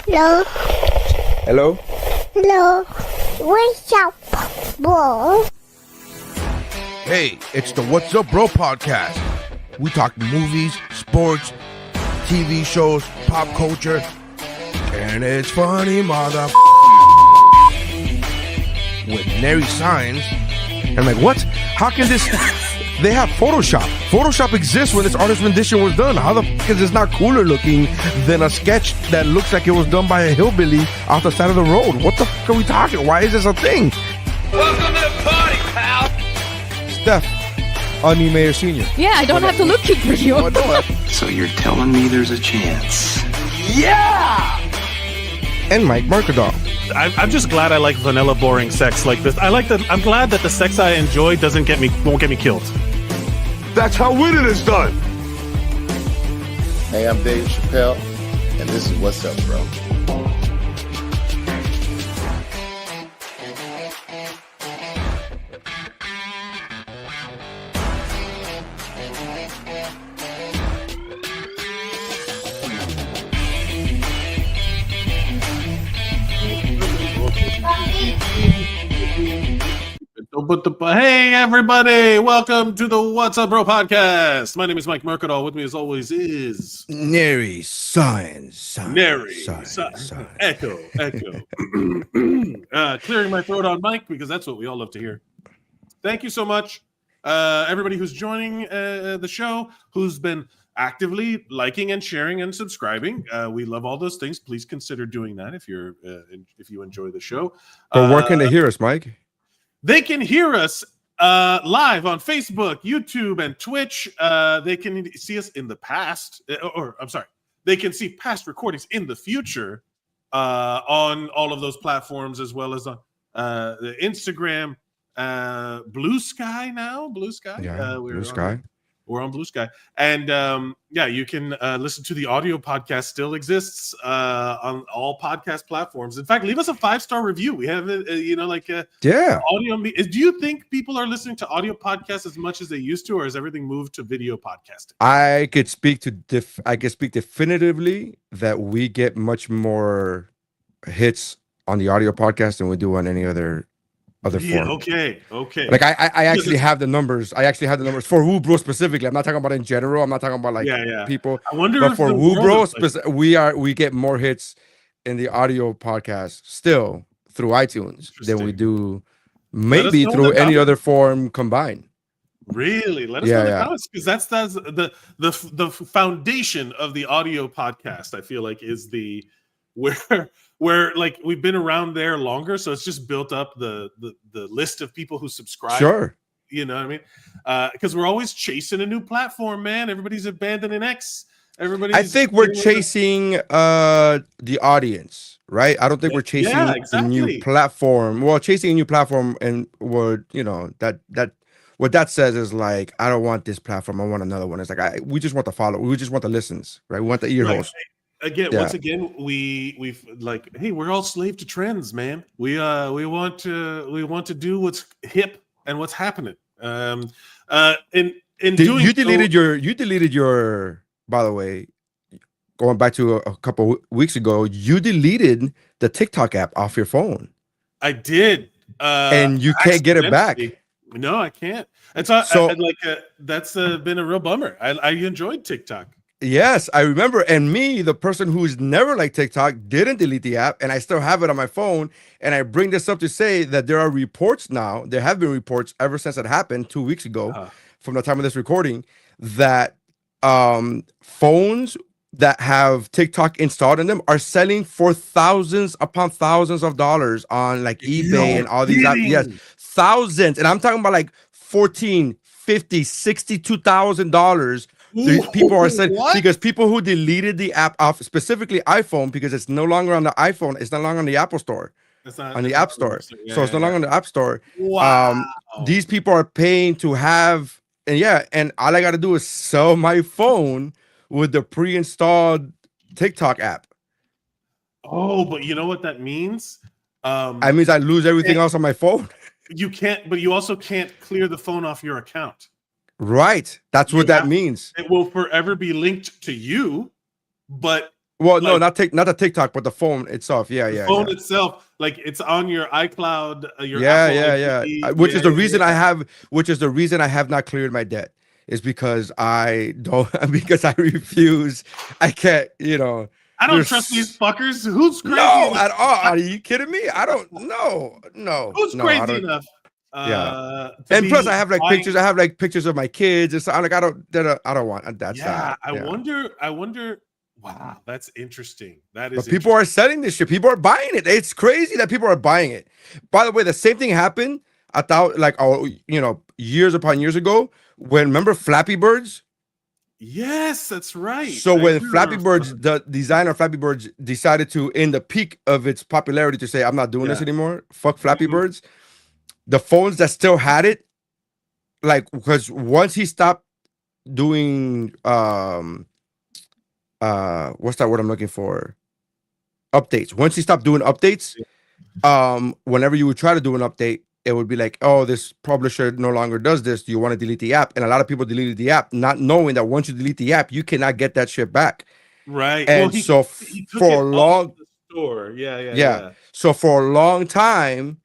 Hello. Hello? Hello. What's up, bro? Hey, it's the What's Up Bro podcast. We talk movies, sports, TV shows, pop culture, and it's funny, mother. With Nery Saenz. I'm like, what? How can this... They have Photoshop. Photoshop exists when this artist rendition was done. How the fuck is this not cooler looking than a sketch that looks like it was done by a hillbilly off the side of the road? What the fuck are we talking? Why is this a thing? Welcome to the party, pal. Steph, anie Meyer-Senior. Yeah, I don't have to look for you. Oh, no. So you're telling me there's a chance? Yeah! And Mike Mercadal. I'm just glad I like vanilla, boring sex like this. I'm glad that the sex I enjoy won't get me killed. That's how winning is done. Hey, I'm Dave Chappelle, and this is What's Up, Bro. Hey everybody, welcome to the What's Up Bro podcast. My name is Mike Mercadal. With me as always is Nery Saenz. Nery Saenz. Echo. Clearing my throat on mic because that's what we all love to hear. Thank you so much, everybody who's joining the show, who's been actively liking and sharing and subscribing. We love all those things. Please consider doing that if you enjoy the show. But where can they hear us, Mike? They can hear us live on Facebook, YouTube, and Twitch. They can see us in the past, they can see past recordings in the future on all of those platforms, as well as on the Instagram, Blue Sky now. Blue Sky. Yeah, Blue Sky. We're on Blue Sky. And you can listen to the audio podcast, still exists on all podcast platforms. In fact, leave us a 5-star review. We have audio. Do you think people are listening to audio podcasts as much as they used to, or has everything moved to video podcasting? I could speak definitively that we get much more hits on the audio podcast than we do on any other form. Okay. Like I actually have the numbers. I actually have the numbers for WuBro specifically. I'm not talking about in general. I'm not talking about people. I wonder but if for the WuBro, we get more hits in the audio podcast still through iTunes than we do maybe through any other form combined. Really? Let us know in the comments, because that's the foundation of the audio podcast. I feel like is the where like we've been around there longer, so it's just built up the list of people who subscribe. Sure. You know what I mean? Because we're always chasing a new platform, man. Everybody's abandoning X. I think we're chasing the audience, right? I don't think we're chasing a new platform. Well, chasing a new platform, and what what that says is like, I don't want this platform. I want another one. It's like we just want the follow. We just want the listens, right? We want the ear holes. Once again, we've like, hey, we're all slave to trends, man. We want to do what's hip and what's happening. You deleted your. By the way, going back to a couple weeks ago, you deleted the TikTok app off your phone. I did, and you can't get it back. No, I can't. It's that's been a real bummer. I enjoyed TikTok. Yes, I remember. And me, the person who's never liked TikTok, didn't delete the app, and I still have it on my phone. And I bring this up to say that there are reports now. There have been reports ever since it happened 2 weeks ago, from the time of this recording, that phones that have TikTok installed in them are selling for thousands upon thousands of dollars on like eBay and all these apps. Yes, thousands. And I'm talking about like $14,000, $50,000, $62,000. People are saying, because people who deleted the app off, specifically iPhone, because it's no longer on the iPhone, it's no longer on the Apple Store, on the App Store. So it's no longer on the App Store. Wow. These people are paying to have, and all I got to do is sell my phone with the pre-installed TikTok app. Oh, but you know what that means? That means I lose everything else on my phone. You can't, but you also can't clear the phone off your account. Right. That's what that means. It will forever be linked to you, but Well, no, Like, not the TikTok, but the phone itself. Yeah, the yeah, phone yeah. itself, like it's on your iCloud, your Yeah, Apple yeah, ID. yeah. Which Yeah, is the yeah, reason yeah. which is the reason I have not cleared my debt. Is because I don't because I refuse. I can't, I don't trust these there's fuckers. Who's crazy no enough? at all. Are you kidding me? I don't no, no, Who's no, I crazy don't. enough Yeah. to And plus be I have like buying? pictures. I have like pictures of my kids. It's I'm like I don't want that's Yeah, that. Yeah. I wonder. Wow, that's interesting. That is But people are interesting. selling this shit. People are buying it. It's crazy that people are buying it. By the way, the same thing happened years upon years ago when remember Flappy Birds? Yes, that's right. So I when do Flappy remember Birds, that. the designer of Flappy Birds decided to, in the peak of its popularity, to say, I'm not doing this Yeah. anymore. Fuck Flappy Mhm. Birds. The phones that still had it, like, because once he stopped doing what's that word I'm looking for? Updates. Once he stopped doing updates, whenever you would try to do an update, it would be like, oh, this publisher no longer does this. Do you want to delete the app? And a lot of people deleted the app, not knowing that once you delete the app, you cannot get that shit back. Right. Well, And so he took for it a long, off the store. Yeah, yeah, yeah. yeah. So for a long time,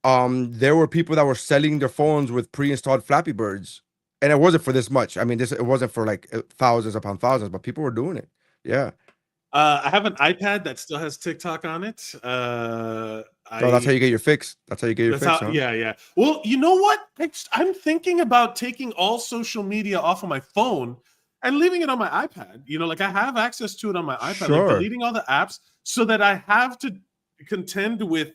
there were people that were selling their phones with pre-installed Flappy Birds, and it wasn't for this much. I mean, it wasn't for like thousands upon thousands, but people were doing it. Yeah. I have an iPad that still has TikTok on it. So that's how you get your fix. That's how you get your That's fix, how, huh? yeah, yeah. Well, you know what? I'm thinking about taking all social media off of my phone and leaving it on my iPad. Like I have access to it on my iPad, like Sure. deleting all the apps so that I have to contend with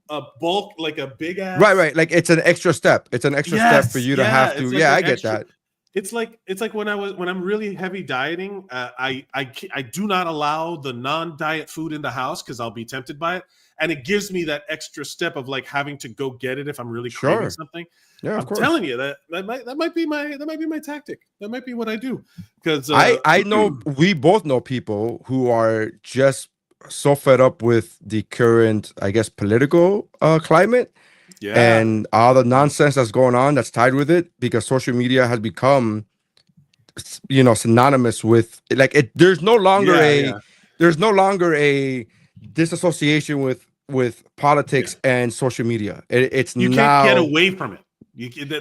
a bulk, like a big ass. Right. Like it's an extra step. It's an extra step for you to have to. it's like Yeah, an I get extra- that. It's like when I'm really heavy dieting, I do not allow the non-diet food in the house because I'll be tempted by it, and it gives me that extra step of like having to go get it if I'm really craving something. Yeah, of I'm course. telling you that might be my tactic. That might be what I do because I know we both know people who are just so fed up with the current, I guess, political climate. yeah, And all the nonsense that's going on that's tied with it, because social media has become synonymous with like it. There's no longer a disassociation with politics and social media. It's you now can't get away from it.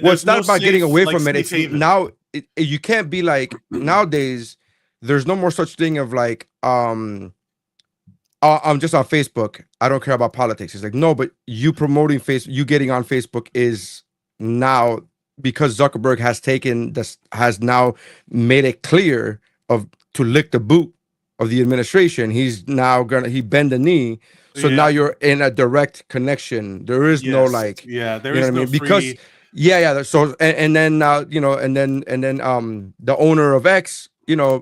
Well, it's not about getting away from it. safe It's haven. now you can't be like nowadays. There's no more such thing of like I'm just on Facebook. I don't care about politics. It's like, no, but you promoting you getting on Facebook is now, because Zuckerberg has now made it clear to lick the boot of the administration. He's now he bend the knee. So now you're in a direct connection. There is no like, there you know is what I no mean? Because so and then the owner of X,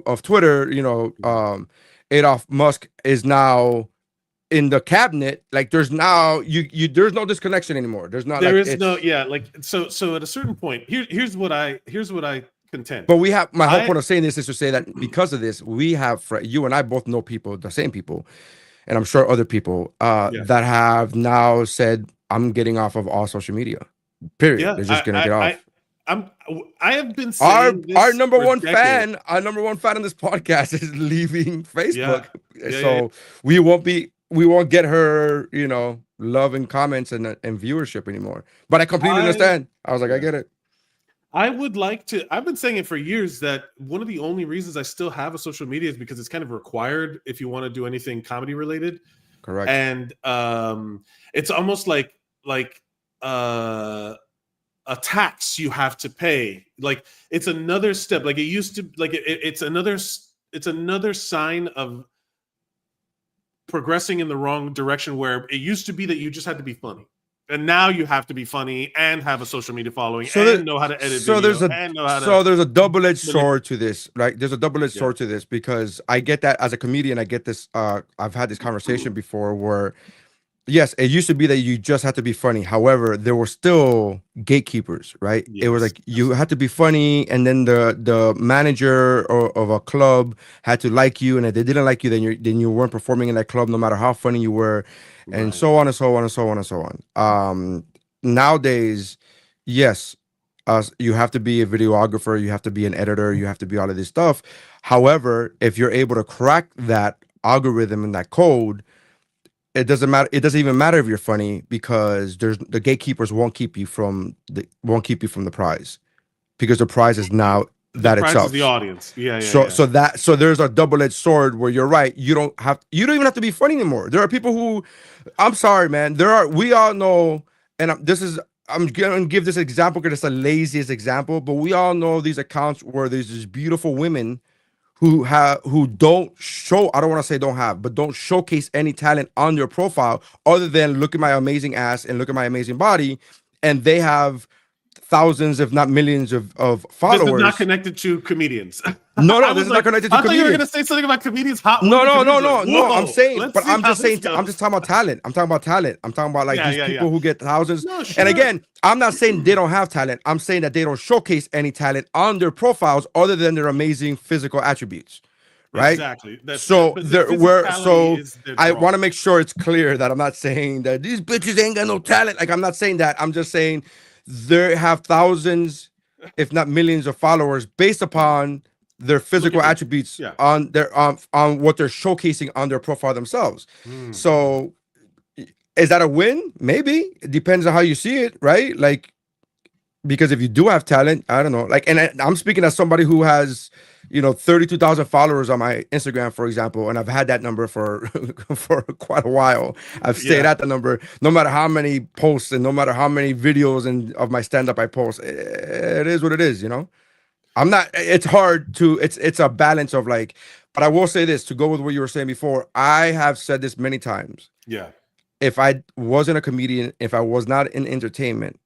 of Twitter, Adolf Musk is now in the cabinet. Like there's now there's no disconnection anymore. There's not there like is no so at a certain point here's what I contend. But we have my whole point of saying this is to say that because of this, we have you and I both know people, the same people, and I'm sure other people that have now said, I'm getting off of all social media. Period. Yeah, They're just gonna get off. I have been saying our this number for a one decade. fan, our number one fan in this podcast is leaving Facebook. Yeah, So we won't get her, love and comments and viewership anymore. But I completely understand. I was like, I get it. I would like to. I've been saying it for years that one of the only reasons I still have a social media is because it's kind of required if you want to do anything comedy related. Correct. And it's almost like a tax you have to pay. Like it's another step. Like it used to. Like it's another sign of progressing in the wrong direction, where it used to be that you just had to be funny. And now you have to be funny and have a social media following and know how to edit video. There's a double-edged sword to this. Like there's a double-edged sword to this, because I get that as a comedian. I get this. I've had this conversation before where, yes, it used to be that you just had to be funny. However, there were still gatekeepers, right? Yes. It was like you had to be funny, and then the manager of a club had to like you, and if they didn't like you, then you weren't performing in that club, no matter how funny you were. And so on and so on and so on and so on. Nowadays, yes, you have to be a videographer, you have to be an editor, you have to be all of this stuff. However, if you're able to crack that algorithm and that code, it doesn't matter. It doesn't even matter if you're funny, because the gatekeepers won't keep you from the prize, because the prize is now The that prize itself. is the audience. Yeah. So there's a double-edged sword where you're right. You don't even have to be funny anymore. There are people who, I'm sorry, man. We all know, and I'm gonna give this example because it's the laziest example, but we all know these accounts where there's these beautiful women who don't show, I don't want to say don't have, but don't showcase any talent on their profile other than look at my amazing ass and look at my amazing body, and they have thousands, if not millions of followers. This is not connected to comedians. No, this is not connected to I thought you were comedians. going to say something about comedians. Hot No. Whoa, I'm saying, but I'm just saying, goes. I'm just talking about talent. I'm talking about talent. I'm talking about like these people who get thousands. No, sure. And again, I'm not saying they don't have talent. I'm saying that they don't showcase any talent on their profiles other than their amazing physical attributes. Right. Exactly. So I want to to make sure it's clear that I'm not saying that these bitches ain't got no talent. Like, I'm not saying that. I'm just saying they have thousands, if not millions, of followers based upon their physical attributes on their on what they're showcasing on their profile themselves. So is that a win? Maybe. It depends on how you see it, right? Like, because if you do have talent, I don't know. Like, and I'm speaking as somebody who has, 32,000 followers on my Instagram, for example, and I've had that number for for quite a while. I've stayed at the number, no matter how many posts and no matter how many videos and of my stand-up I post. It is what it is, I'm not. It's hard to. It's a balance of like. But I will say this, to go with what you were saying before. I have said this many times. Yeah. If I wasn't a comedian, if I was not in entertainment,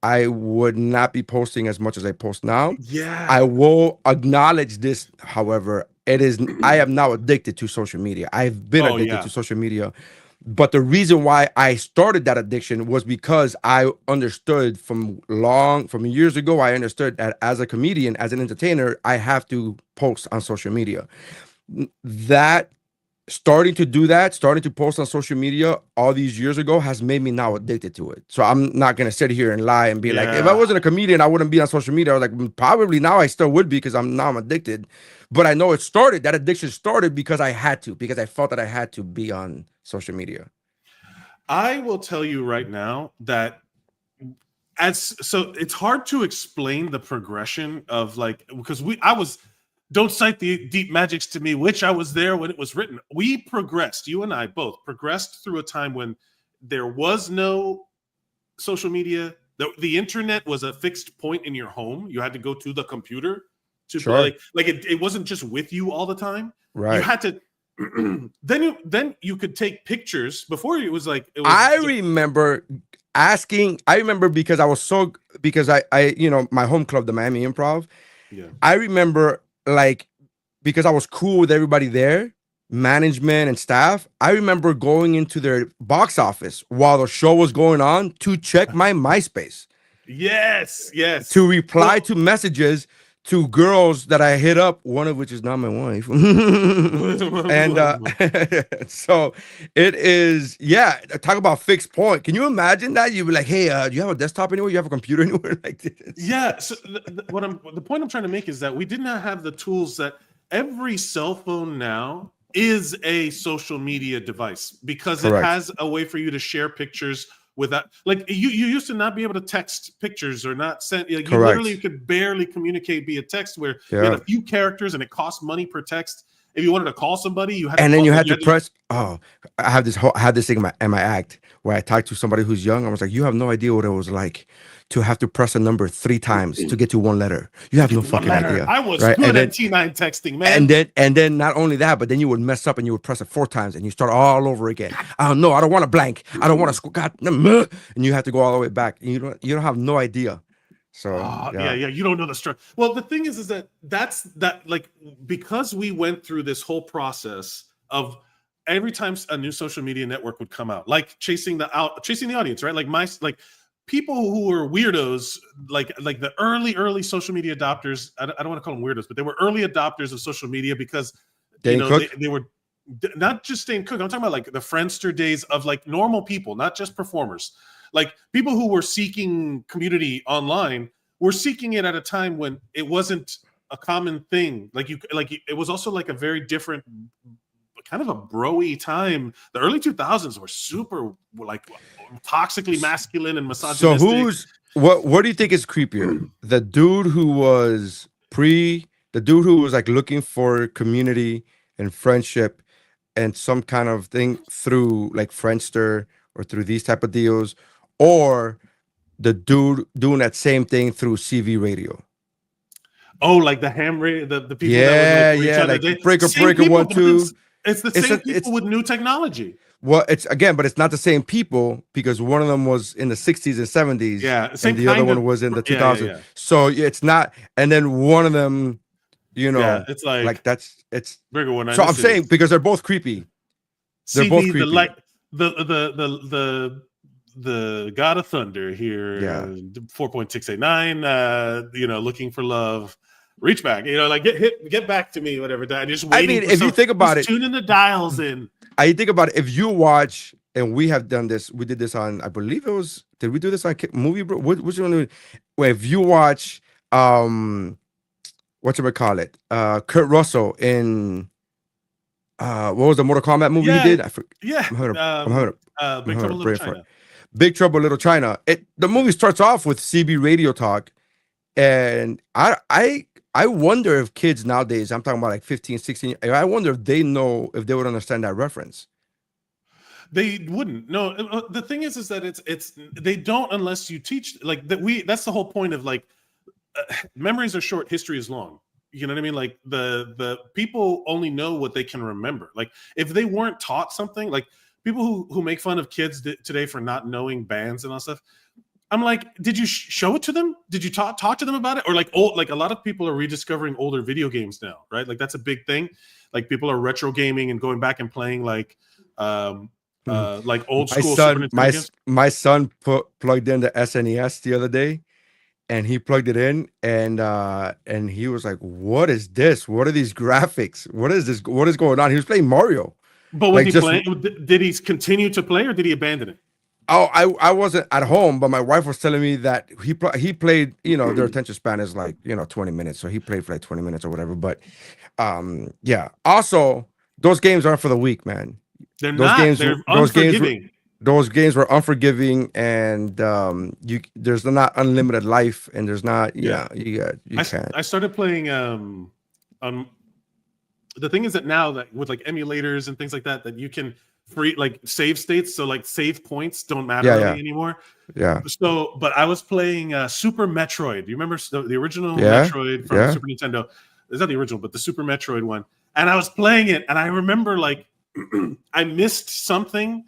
I would not be posting as much as I post now. Yeah. I will acknowledge this, however, I am now addicted to social media. I've been addicted to social media. But the reason why I started that addiction was because I understood from years ago, I understood that as a comedian, as an entertainer, I have to post on social media. Starting to post on social media all these years ago has made me now addicted to it. So I'm not going to sit here and lie and be like, if I wasn't a comedian, I wouldn't be on social media. I was like, probably now I still would be, because I'm addicted. But I know that addiction started because I felt that I had to be on social media. I will tell you right now that so it's hard to explain the progression of, like, because don't cite the deep magics to me, which I was there when it was written. We progressed, you and I both progressed through a time when there was no social media. The internet was a fixed point in your home. You had to go to the computer to it wasn't just with you all the time. Right. You had to then you could take pictures. Before it was I remember because I my home club, the Miami Improv. Yeah. I remember, like, because I was cool with everybody there, management and staff, I remember going into their box office while the show was going on to check my MySpace. Yes. To reply to messages to girls that I hit up, one of which is not my wife. And so it is, talk about fixed point. Can you imagine that? You'd be like, hey, do you have a desktop anywhere? You have a computer anywhere? Like this? Yeah. So the point I'm trying to make is that we did not have the tools that every cell phone now is a social media device, because Correct. It has a way for you to share pictures without, like, you used to not be able to text pictures or not send. You literally could barely communicate via text, where you had a few characters and it cost money per text. If you wanted to call somebody, you had to press. Oh, I had this thing in my act where I talked to somebody who's young. I was like, you have no idea what it was like to have to press a number 3 times to get to one letter. You have no fucking idea. I was good at T9 texting, man. And then not only that, but then you would mess up and you would press it 4 times and you start all over again. I don't want a blank. I don't want to God, and you have to go all the way back. And you don't have no idea. So you don't know the structure. Well, the thing is that's like, because we went through this whole process of every time a new social media network would come out, like chasing the audience, right? Like people who were weirdos, like the early social media adopters. I don't want to call them weirdos, but they were early adopters of social media because they were not just Dane Cook. I'm talking about like the Friendster days of like normal people, not just performers. Like people who were seeking community online were seeking it at a time when it wasn't a common thing. It was also like a very different kind of a bro-y time. The early 2000s were super like toxically masculine and misogynistic. So what do you think is creepier? The dude who was like looking for community and friendship and some kind of thing through like Friendster or through these type of deals, or the dude doing that same thing through CV radio? Oh, like the ham radio, the people Yeah, that would yeah, like like breaker 1 2. It's the same people with new technology. Well, but it's not the same people because one of them was in the 60s and 70s, and the other one was in the 2000s. Yeah. So it's not, and then one of them, you know, it's like it's Breaker 1 9. So I'm saying because they're both creepy. They're both creepy. The God of Thunder here, 4.689, you know, looking for love, reach back, you know, like get back to me, whatever. Just waiting. I mean, if you think about it, tuning the dials in. I think about it. If you watch, and we have done this, we did this on, I believe it was, did we do this on Movie Bro? Which one? Where if you watch, whatchamacallit, Kurt Russell in, what was the Mortal Kombat movie he did? Big Trouble in Little China. Big Trouble in Little China. The movie starts off with CB radio talk, and I wonder if kids nowadays, I'm talking about like 15, 16, I wonder if they would understand that reference. They wouldn't. No, the thing is that it's they don't unless you teach like that. That's the whole point of like memories are short, history is long. You know what I mean? Like the people only know what they can remember. Like if they weren't taught something, like people who make fun of kids today for not knowing bands and all stuff. I'm like, did you show it to them? Did you talk to them about it? Or like a lot of people are rediscovering older video games now, right? Like that's a big thing. Like people are retro gaming and going back and playing like old school. My son plugged in the SNES the other day, and he plugged it in, and he was like, "What is this? What are these graphics? What is this? What is going on?" He was playing Mario. But was he playing? Did he continue to play, or did he abandon it? Oh, I wasn't at home, but my wife was telling me that he played, you know, their attention span is like, you know, 20 minutes. So he played for like 20 minutes or whatever. But yeah. Also, those games aren't for the weak, man. They're unforgiving. Those games were unforgiving, and there's not unlimited life, and there's not you can't. I started playing the thing is that now that with like emulators and things like that you can free like save states, so like save points don't matter anymore. Yeah. So, but I was playing Super Metroid. Do you remember the original Metroid from Super Nintendo? It's not the original, but the Super Metroid one. And I was playing it, and I remember like I missed something,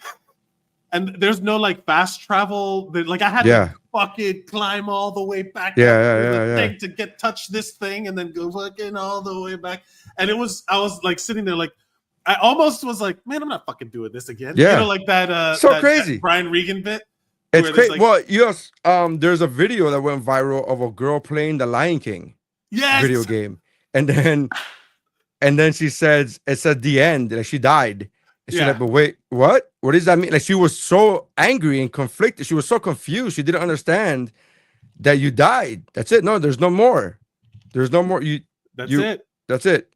and there's no like fast travel. Like I had to fucking climb all the way back thing to touch this thing, and then go fucking all the way back. And I was like sitting there like. I almost was like, man, I'm not fucking doing this again. Yeah. You know, like that crazy that Brian Regan bit. It's crazy. Like, well, yes, there's a video that went viral of a girl playing the Lion King video game. And then she says, it said the end, and she died. And she's like, but wait, what? What does that mean? Like she was so angry and conflicted. She was so confused. She didn't understand that you died. That's it. No, there's no more. There's no more. That's it.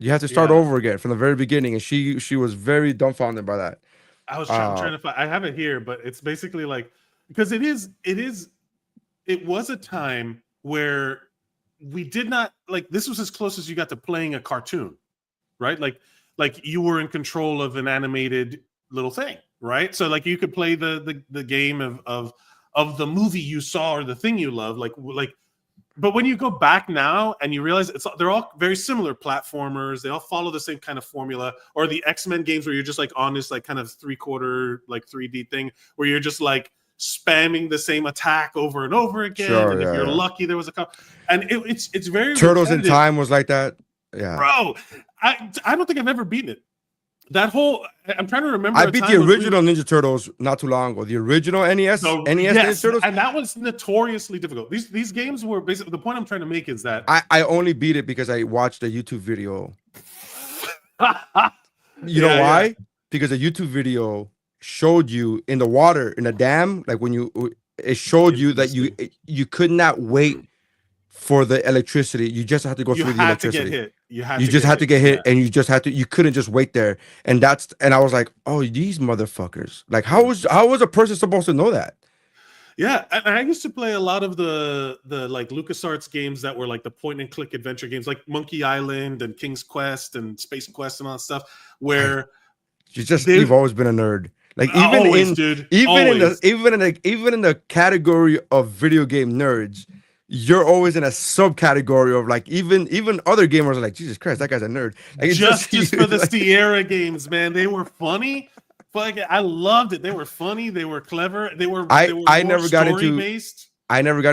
You have to start over again from the very beginning, and she was very dumbfounded by that. I was trying to find. I have it here, but it's basically like because it was a time where we did not like this was as close as you got to playing a cartoon, right? Like you were in control of an animated little thing, right? So like you could play the game of the movie you saw or the thing you love, like. But when you go back now and you realize they're all very similar platformers, they all follow the same kind of formula, or the X-Men games where you're just like on this like kind of 3/4 like 3D thing where you're just like spamming the same attack over and over again. And if you're lucky, there was a couple. And it's very Turtles in Time was like that. Yeah, bro. I don't think I've ever beaten it. That whole I'm trying to remember. I beat the original Ninja Turtles not too long ago. The original NES Ninja Turtles, and that was notoriously difficult. These games were basically the point I'm trying to make is that I only beat it because I watched a YouTube video. You know why? Yeah. Because a YouTube video showed you in the water in a dam, like when it showed you that you could not wait for the electricity. You just had to go You through the had to electricity. get hit. You just had to get hit, and you just had to. You couldn't just wait there. And I was like, oh, these motherfuckers. Like, how was a person supposed to know that? Yeah, and I used to play a lot of the like LucasArts games that were like the point and click adventure games, like Monkey Island and King's Quest and Space Quest and all that stuff. Where you've always been a nerd. Like even in the category of video game nerds, you're always in a subcategory of like even other gamers are like, Jesus Christ, that guy's a nerd. Like, just for the Sierra games, man, they were funny. But I loved it. They were funny. They were clever. I never got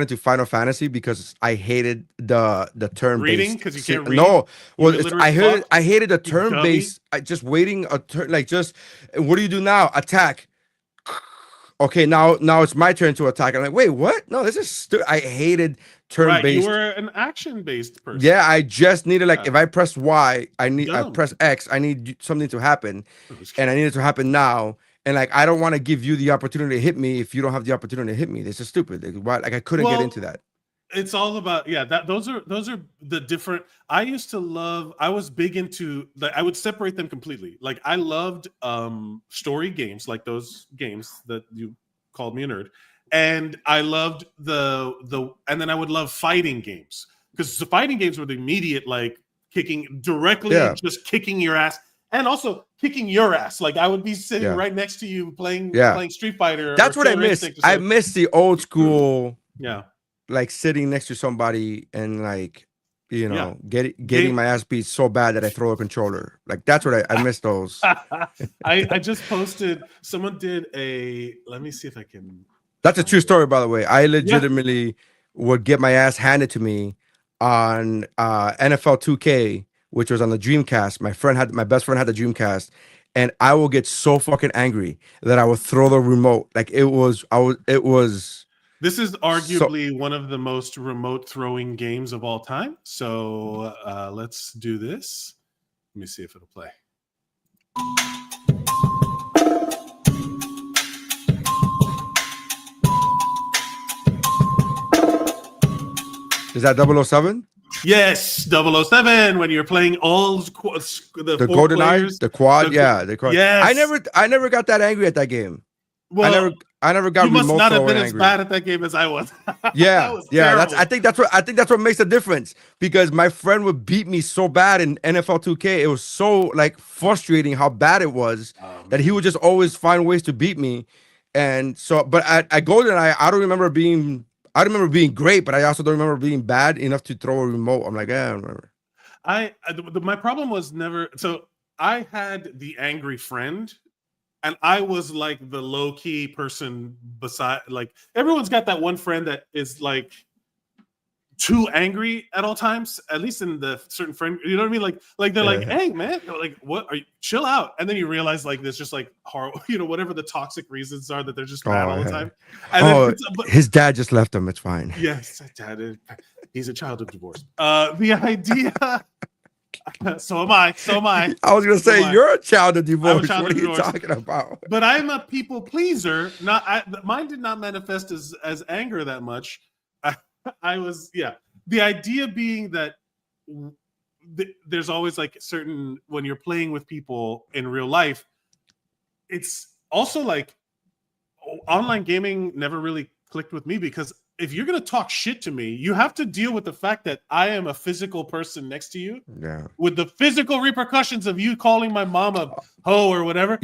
into Final Fantasy because I hated the turn reading because you can't read. No, well, I hated the turn based. Just waiting a turn. Like, just what do you do now? Attack. Okay, now it's my turn to attack. I'm like, wait, what? No, this is I hated turn based. You were an action based person. Yeah, I just needed if I press Y, I press X, I need something to happen, and I need it to happen now. And like, I don't want to give you the opportunity to hit me if you don't have the opportunity to hit me. This is stupid. Like I couldn't get into that. It's all about those are the different. I was big into I would separate them completely. Like, I loved story games, like those games that you called me a nerd, and I loved and then I would love fighting games, because the fighting games were the immediate, like, kicking directly, just kicking your ass, and also kicking your ass. Like, I would be sitting right next to you playing Street Fighter. That's what I miss. I miss the old school. Yeah. Like sitting next to somebody and like, getting my ass beat so bad that I throw a controller. Like, that's what I miss those. I just posted. Someone did let me see if I can. That's a true story, by the way. I legitimately would get my ass handed to me on NFL 2K, which was on the Dreamcast. My best friend had the Dreamcast, and I will get so fucking angry that I would throw the remote. Like, it was. This is arguably one of the most remote throwing games of all time. So let's do this. Let me see if it'll play. Is that 007? Yes, 007. When you're playing all the Golden Eyes, the quad, the quad. Yes. I never got that angry at that game. Well, I never got. You must not have been angry. as bad at that game as I was. Yeah, I think that's what makes the difference, because my friend would beat me so bad in NFL 2K. It was so like frustrating how bad it was that he would just always find ways to beat me. And so, but at GoldenEye, I don't remember being great, but I also don't remember being bad enough to throw a remote. I'm like, I don't remember. My problem was never. So I had the angry friend. And I was like the low key person beside, like, everyone's got that one friend that is like too angry at all times, at least in the certain friend, you know what I mean? Like they're like, hey man, like, what are you, chill out. And then you realize like there's just like horrible, whatever the toxic reasons are, that they're just mad all the time. And his dad just left him. It's fine. Yes, dad. He's a child of divorce. The idea. So am I. I was gonna say, you're a child of divorce. What are you talking about? But I'm a people pleaser. Mine did not manifest as anger that much. I was, The idea being that there's always like certain, when you're playing with people in real life, it's also like online gaming never really clicked with me, because if you're going to talk shit to me, you have to deal with the fact that I am a physical person next to you, with the physical repercussions of you calling my mom a hoe or whatever.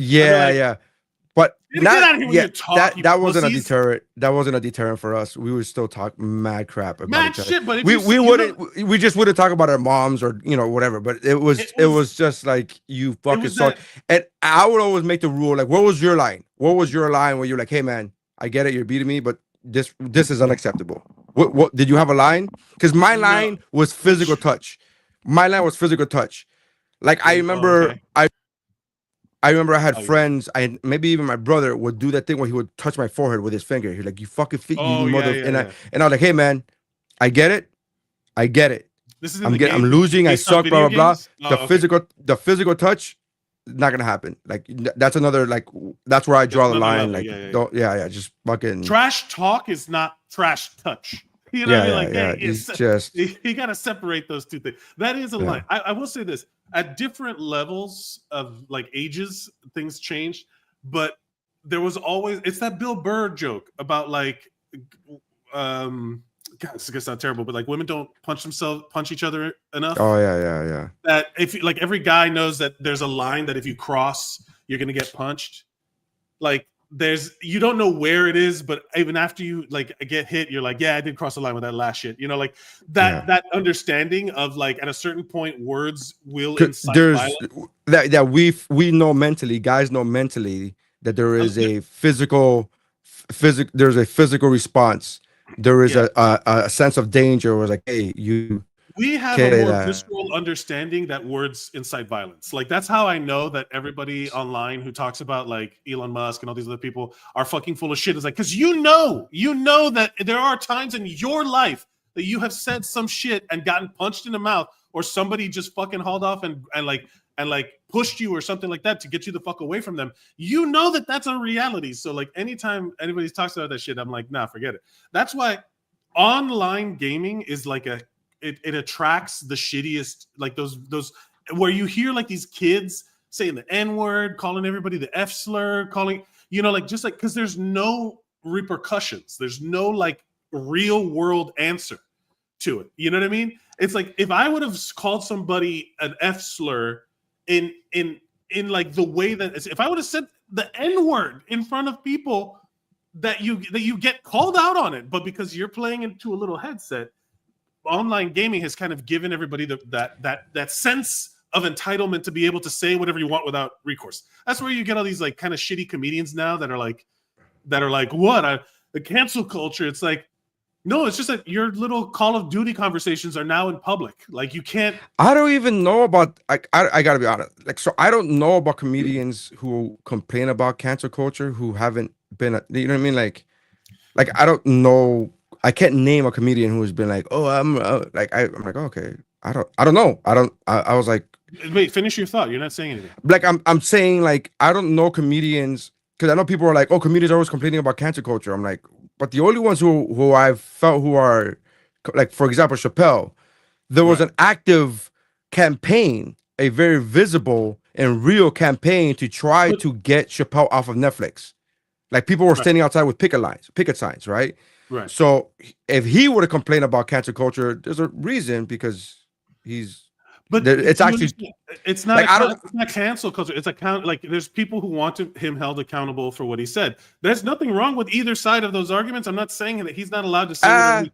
But that wasn't a deterrent. That wasn't a deterrent for us. We would still talk mad crap about each other. Shit, but we just wouldn't talk about our moms or whatever. But it was just like, you fucking suck. And I would always make the rule, like, what was your line? What was your line where you're like, hey man, I get it, you're beating me, but this is unacceptable. What did you have a line? Because my line was physical touch. Like, I remember, I remember I had friends, maybe even my brother would do that thing where he would touch my forehead with his finger. He's like, you fucking feet, mother. And I was like, hey man, I get it. I'm losing. I suck. Blah blah blah. The physical touch, not gonna happen. Like, that's another, like, that's where I draw the line. Like, just fucking. Trash talk is not trash touch. You know what I mean? Yeah, Like, yeah. hey, It's just you got to separate those two things. That is a Yeah. line. I will say this: at different levels of like ages, things changed. But there was always it's that Bill Burr joke about like, God, this is gonna sound terrible, but like women don't punch each other enough. Oh yeah. That if like every guy knows that there's a line that if you cross, you're gonna get punched. Like you don't know where it is, but even after you like get hit, you're like, yeah, I did cross the line with that last shit. You know, like that understanding of like at a certain point, words will incite violence. That we know mentally, guys know mentally that there is a physical there's a physical response. There is a sense of danger where it's like, hey, we have a more visceral understanding that words incite violence. Like that's how I know that everybody online who talks about like Elon Musk and all these other people are fucking full of shit. It's like, because you know that there are times in your life that you have said some shit and gotten punched in the mouth, or somebody just fucking hauled off and pushed you or something like that to get you the fuck away from them. You know that that's a reality. So like anytime anybody talks about that shit, I'm like, nah, forget it. That's why online gaming is like it attracts the shittiest, like those where you hear like these kids saying the N-word, calling everybody the F slur, calling, you know, like just like, because there's no repercussions. There's no like real world answer to it. You know what I mean? It's like if I would have called somebody an F slur in like the way that if I would have said the N-word in front of people that you get called out on it, but because you're playing into a little headset, online gaming has kind of given everybody that sense of entitlement to be able to say whatever you want without recourse. That's where you get all these like kind of shitty comedians now that are like what the cancel culture. It's like, no, it's just that your little Call of Duty conversations are now in public. Like you can't. I don't even know about. I gotta be honest. Like, so I don't know about comedians who complain about cancel culture who haven't been. You know what I mean? Like I don't know. I can't name a comedian who has been like, oh, I'm like, okay, I don't know. I was like, wait, finish your thought. You're not saying anything. Like I'm saying, like, I don't know comedians, because I know people are like, oh, comedians are always complaining about cancel culture. I'm like, but the only ones who I've felt who are like, for example, Chappelle, there was an active campaign, a very visible and real campaign to try to get Chappelle off of Netflix. Like people were standing outside with picket signs, right? Right. So if he would have complained about cancel culture, there's a reason, because he's. But it's actually it's not like, it's not cancel culture. It's like there's people who want him held accountable for what he said. There's nothing wrong with either side of those arguments. I'm not saying that he's not allowed to say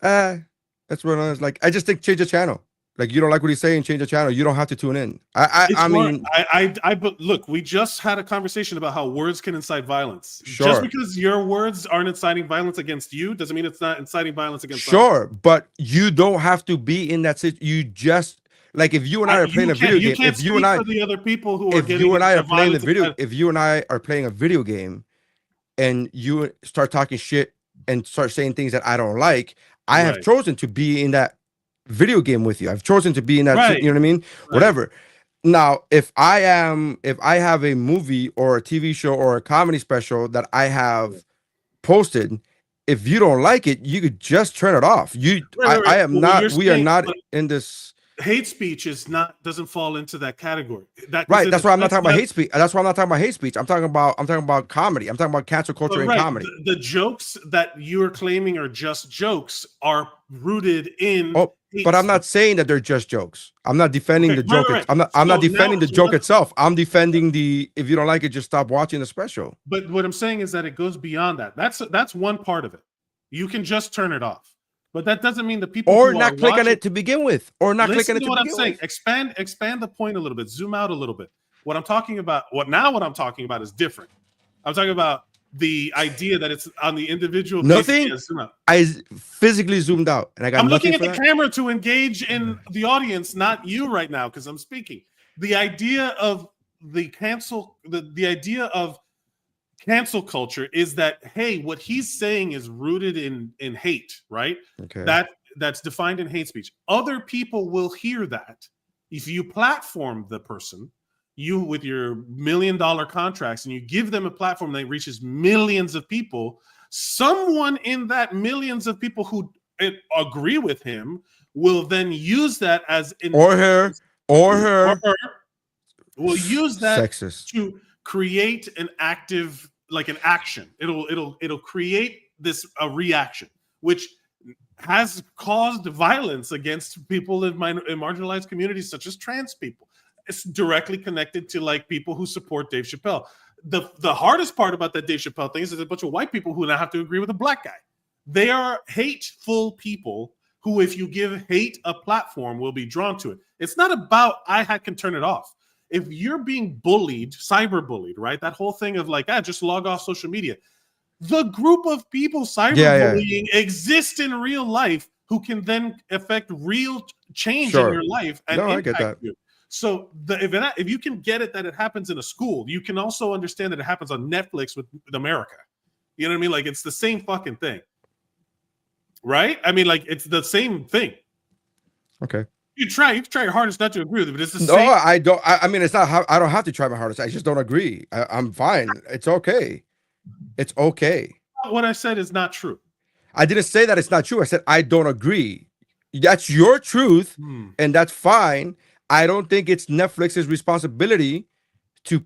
that's what I was like. I just think change the channel. Like, you don't like what he's saying, change the channel. You don't have to tune in. But look, we just had a conversation about how words can incite violence. Sure. Just because your words aren't inciting violence against you doesn't mean it's not inciting violence against Sure, but you don't have to be in that situation. You just, like, if you and I are playing a video game, if you and I, the other people who if you and I are playing the video, if you and I are playing a video game, and you start talking shit and start saying things that I don't like, I have chosen to be in that video game with you. I've chosen to be in that, you know what I mean? Whatever. Now, if I have a movie or a TV show or a comedy special that I have posted, if you don't like it, you could just turn it off. I am not. We are not in this. Hate speech doesn't fall into that category. That's why I'm not talking about hate speech. That's why I'm not talking about hate speech. I'm talking about comedy. I'm talking about cancel culture and comedy. The jokes that you are claiming are just jokes are rooted in. But I'm not saying that they're just jokes. I'm not defending the joke. I'm not defending the joke itself. I'm defending if you don't like it, just stop watching the special. But what I'm saying is that it goes beyond that. That's one part of it. You can just turn it off. But that doesn't mean the people or not click on it to begin with, or not click on it to what begin I'm saying. with. Expand the point a little bit. Zoom out a little bit. What I'm talking about is different. I'm talking about the idea that it's on the individual. Nothing. I physically zoomed out, and I'm looking at the camera to engage in the audience, not you right now, because I'm speaking. The idea of the idea of cancel culture is that, hey, what he's saying is rooted in hate, right? Okay. That's defined in hate speech. Other people will hear that. If you platform the person, you with your $1 million contracts, and you give them a platform that reaches millions of people, someone in that millions of people who agree with him will then use that as or her will use that sexist to create an active, like an action. It'll create a reaction, which has caused violence against people in marginalized communities such as trans people. It's directly connected to like people who support Dave Chappelle. The hardest part about that Dave Chappelle thing is there's a bunch of white people who now have to agree with a black guy. They are hateful people who, if you give hate a platform, will be drawn to it. It's not about I can turn it off. If you're being bullied, cyberbullied, right? That whole thing of like, just log off social media. The group of people cyberbullying exists in real life who can then affect real change in your life and impact you. So if you can get it that it happens in a school, you can also understand that it happens on Netflix with America. You know what I mean? Like it's the same fucking thing. Right? I mean, like it's the same thing. Okay. You try your hardest not to agree with it, but it's the same. No, I don't. I mean, it's not. I don't have to try my hardest. I just don't agree. I'm fine. It's okay. It's okay. What I said is not true. I didn't say that it's not true. I said I don't agree. That's your truth, and that's fine. I don't think it's Netflix's responsibility to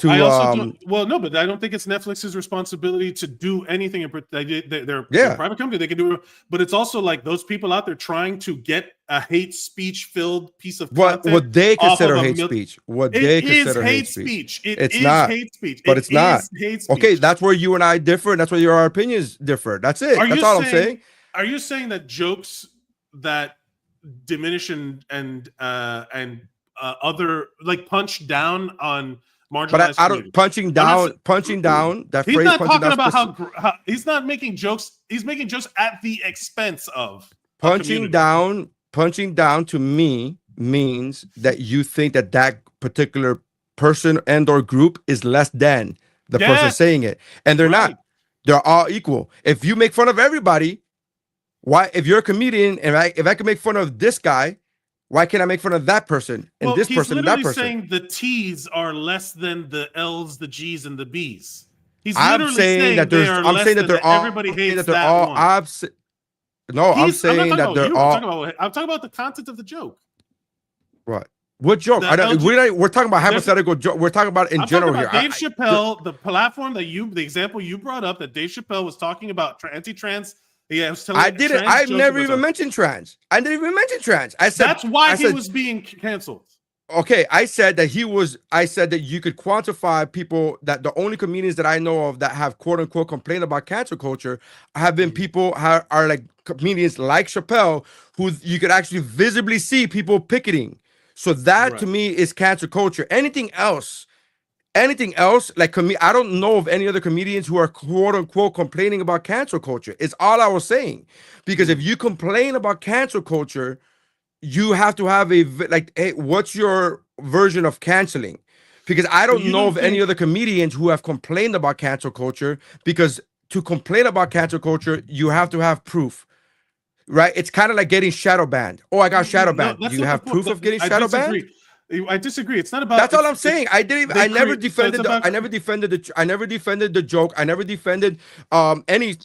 I also don't, well, no, but I don't think it's Netflix's responsibility to do anything. They're a private company; they can do it. But it's also like those people out there trying to get a hate speech filled piece of content. What they consider hate speech. What they consider hate speech. It's not hate speech, but it's not. Hate speech. Okay, that's where you and I differ, and that's where our opinions differ. That's it. That's all I'm saying. Are you saying that jokes that diminish and other like punch down on marginalized but I don't punching down. That he's phrase. Not talking about how he's not making jokes. He's making jokes at the expense of punching down. Punching down to me means that you think that particular person and or group is less than the person saying it, and they're not. They're all equal. If you make fun of everybody, why? If you're a comedian and if I can make fun of this guy, why can't I make fun of that person and this person and that person? He's literally saying the T's are less than the L's, the G's, and the B's. He's I'm saying that they're all. Everybody hates that one. I'm saying that they're all. I'm talking about the content of the joke. What? What joke? We're talking about hypothetical joke. We're talking about in general here. Dave Chappelle, the platform the example you brought up that Dave Chappelle was talking about anti-trans. Yeah, I didn't. I never even mentioned trans. I didn't even mention trans. I said that's why he was being canceled. Okay, I said that you could quantify people, that the only comedians that I know of that have quote unquote complained about cancel culture have been people are like comedians like Chappelle, who you could actually visibly see people picketing. So that to me is cancel culture. Anything else, like I don't know of any other comedians who are quote unquote complaining about cancel culture. It's all I was saying. Because if you complain about cancel culture, you have to have hey, what's your version of canceling? Because I don't know of any other comedians who have complained about cancel culture, because to complain about cancel culture, you have to have proof. Right? It's kind of like getting shadow banned. Oh, I got shadow banned. Do you have proof of getting shadow banned? I disagree. It's not about. That's all I'm saying. I never defended the joke. I never defended any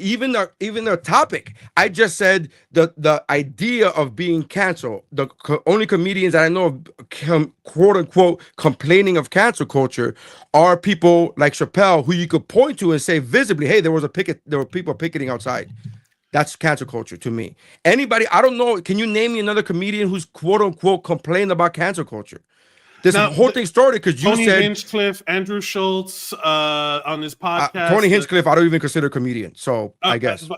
even the topic. I just said the idea of being canceled. The only comedians that I know of quote unquote complaining of cancel culture are people like Chappelle, who you could point to and say visibly, hey, there were people picketing outside. That's cancel culture to me. Anybody, I don't know. Can you name me another comedian who's quote unquote complained about cancel culture? This whole thing started because you Tony said Hinchcliffe, Andrew Schultz on his podcast. Tony Hinchcliffe, I don't even consider a comedian. So I guess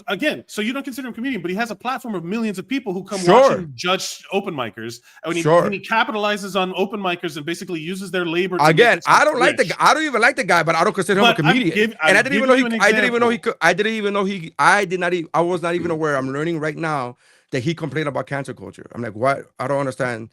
again, so you don't consider him a comedian, but he has a platform of millions of people who come watch him judge open micers. And when he capitalizes on open micers and basicly uses their labor. Again, I don't like the guy. I don't even like the guy, but I don't consider him a comedian. I was not even aware. I'm learning right now that he complained about cancel culture. I'm like, what? I don't understand.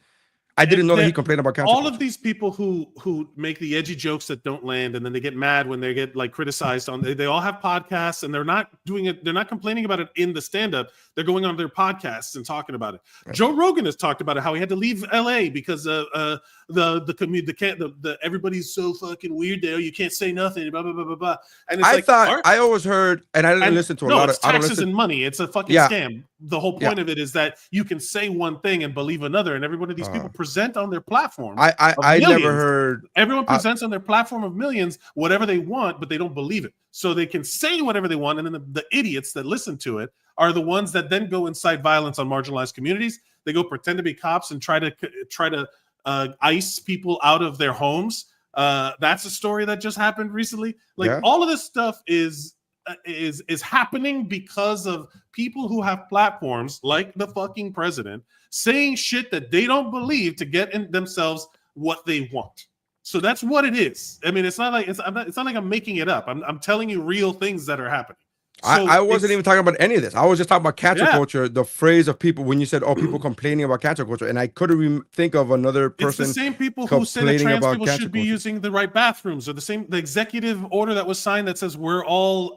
I didn't know that he complained about cancel all culture. of these people who make the edgy jokes that don't land, and then they get mad when they get like criticized on. They all have podcasts, and they're not doing it. They're not complaining about it in the stand-up. They're going on their podcasts and talking about it. Right. Joe Rogan has talked about it, how he had to leave LA because the everybody's so fucking weird there. You can't say nothing. Blah blah blah blah blah. And it's I always heard, and I didn't listen to a lot of taxes and money. It's a fucking scam. The whole point of it is that you can say one thing and believe another, and every one of these people present on their platform. I never heard. Everyone presents on their platform of millions whatever they want, but they don't believe it. So they can say whatever they want, and then the idiots that listen to it are the ones that then go incite violence on marginalized communities. They go pretend to be cops and try to ice people out of their homes. That's a story that just happened recently. All of this stuff is happening because of people who have platforms like the fucking president saying shit that they don't believe to get in themselves what they want. So that's what it is. I mean, it's not like I'm making it up. I'm telling you real things that are happening. So I wasn't even talking about any of this. I was just talking about cancel culture. The phrase of people when you said, "Oh, people complaining about cancel culture," and I couldn't think of another person. It's the same people who say that trans people should be using the right bathrooms, or the executive order that was signed that says we're all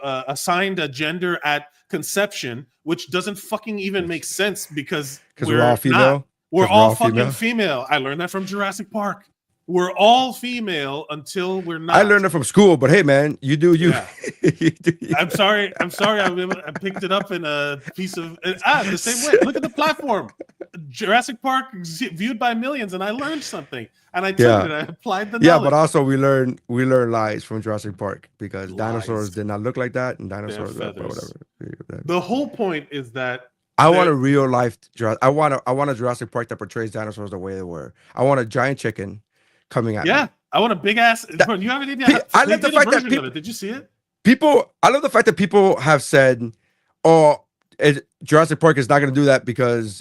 assigned a gender at conception, which doesn't fucking even make sense because we're all female. We're all fucking female. I learned that from Jurassic Park. We're all female until we're not. I learned it from school, but hey, man, you do you. Yeah. You do you. I'm sorry. I picked it up in a piece of the same way. Look at the platform. Jurassic Park viewed by millions, and I learned something. And I took it. I applied the knowledge. Yeah, but also we learn lies from Jurassic Park because dinosaurs did not look like that, and dinosaurs whatever. The whole point is that I want a real life. I want a Jurassic Park that portrays dinosaurs the way they were. I want a giant chicken coming at me. I want a big ass. You have an idea? I love the fact that people, did you see it? I love the fact that people have said, "Oh, Jurassic Park is not going to do that because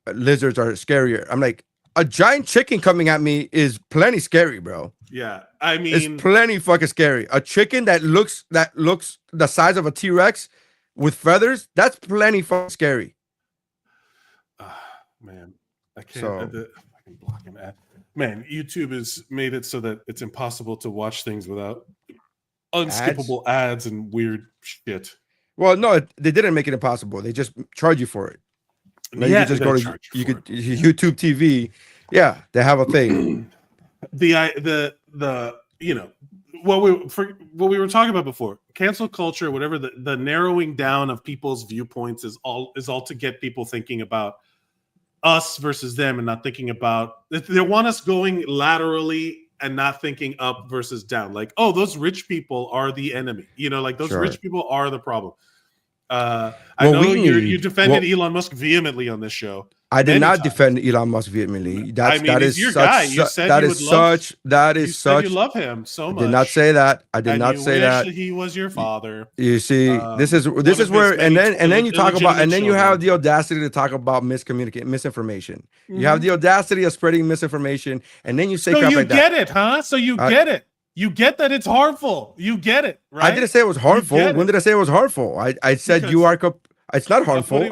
lizards are scarier." I'm like, a giant chicken coming at me is plenty scary, bro. Yeah, I mean, it's plenty fucking scary. A chicken that looks the size of a T-Rex with feathers, that's plenty fucking scary. Man, I can't. I can block him at. Man, YouTube has made it so that it's impossible to watch things without unskippable ads and weird shit. Well, no, they didn't make it impossible. They just charge you for it. Now you can just go to YouTube TV. Yeah, they have a thing. What we were talking about before, cancel culture, whatever the narrowing down of people's viewpoints is all to get people thinking about us versus them and not thinking about they want us going laterally and not thinking up versus down. Like, oh, those rich people are the enemy. Those rich people are the problem. I know you defended Elon Musk vehemently on this show. I did not defend Elon Musk vehemently. That is your guy. You said you love him so much. I did not say that. I did not say that. He was your father. You see, this is where and then you talk about you have the audacity to talk about misinformation. Mm-hmm. You have the audacity of spreading misinformation, and then you say crap like that. So you get it, huh? So you get it. You get that it's harmful. You get it, right? I didn't say it was harmful. When did I say it was harmful? I said you are. It's not harmful.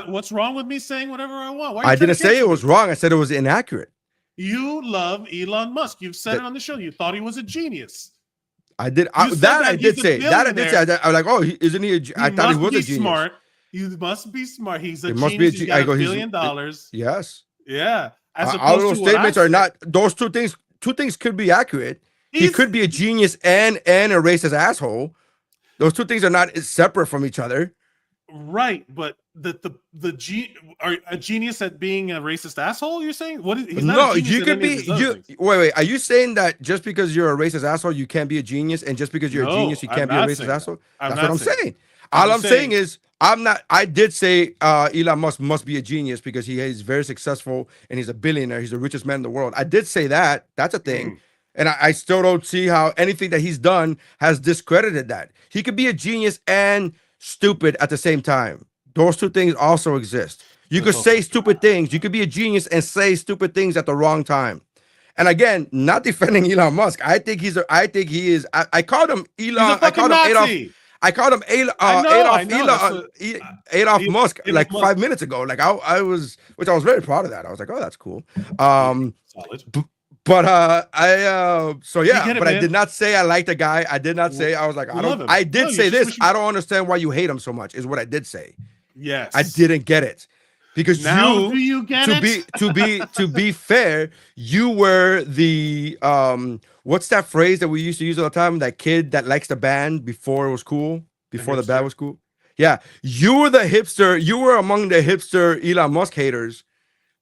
What's wrong with me saying whatever I want? I didn't say it was wrong. I said it was inaccurate. You love Elon Musk. You've said it on the show. You thought he was a genius. I did. I did say. I was like, oh, isn't he? I thought he was a genius. Smart. You must be smart. He's a genius. He's got $1 billion. Yes. Yeah. All those statements are not. Those two things could be accurate. He could be a genius and a racist asshole. Those two things are not separate from each other. Right, but a genius at being a racist asshole? You're saying he's not a genius. You could be. Wait. Are you saying that just because you're a racist asshole, you can't be a genius, and just because you're a genius, you can't be a racist asshole? That's what I'm saying. All I'm saying is I'm not. I did say Elon Musk must be a genius because he is very successful and he's a billionaire. He's the richest man in the world. I did say that. That's a thing. And I still don't see how anything that he's done has discredited that. He could be a genius and stupid at the same time. Those two things also exist. You could say stupid things. You could be a genius and say stupid things at the wrong time. And again, not defending Elon Musk. I think he is. I called him Elon. I called him Adolf. I called him I know. Adolf Musk Elon like Musk. 5 minutes ago. Like I was, which I was very proud of that. I was like, oh, that's cool. Solid. But so You yeah, get it, but I man. did not say I like the guy. I did not say I was like, We I love don't. him. I did No, you say just this. wish you- I don't understand why you hate him so much. Is what I did say. Yes. I didn't get it because Now do you get it? to be fair, you were the what's that phrase that we used to use all the time? That kid that likes the band before it was cool, before the band was cool. Yeah, you were the hipster. You were among the hipster Elon Musk haters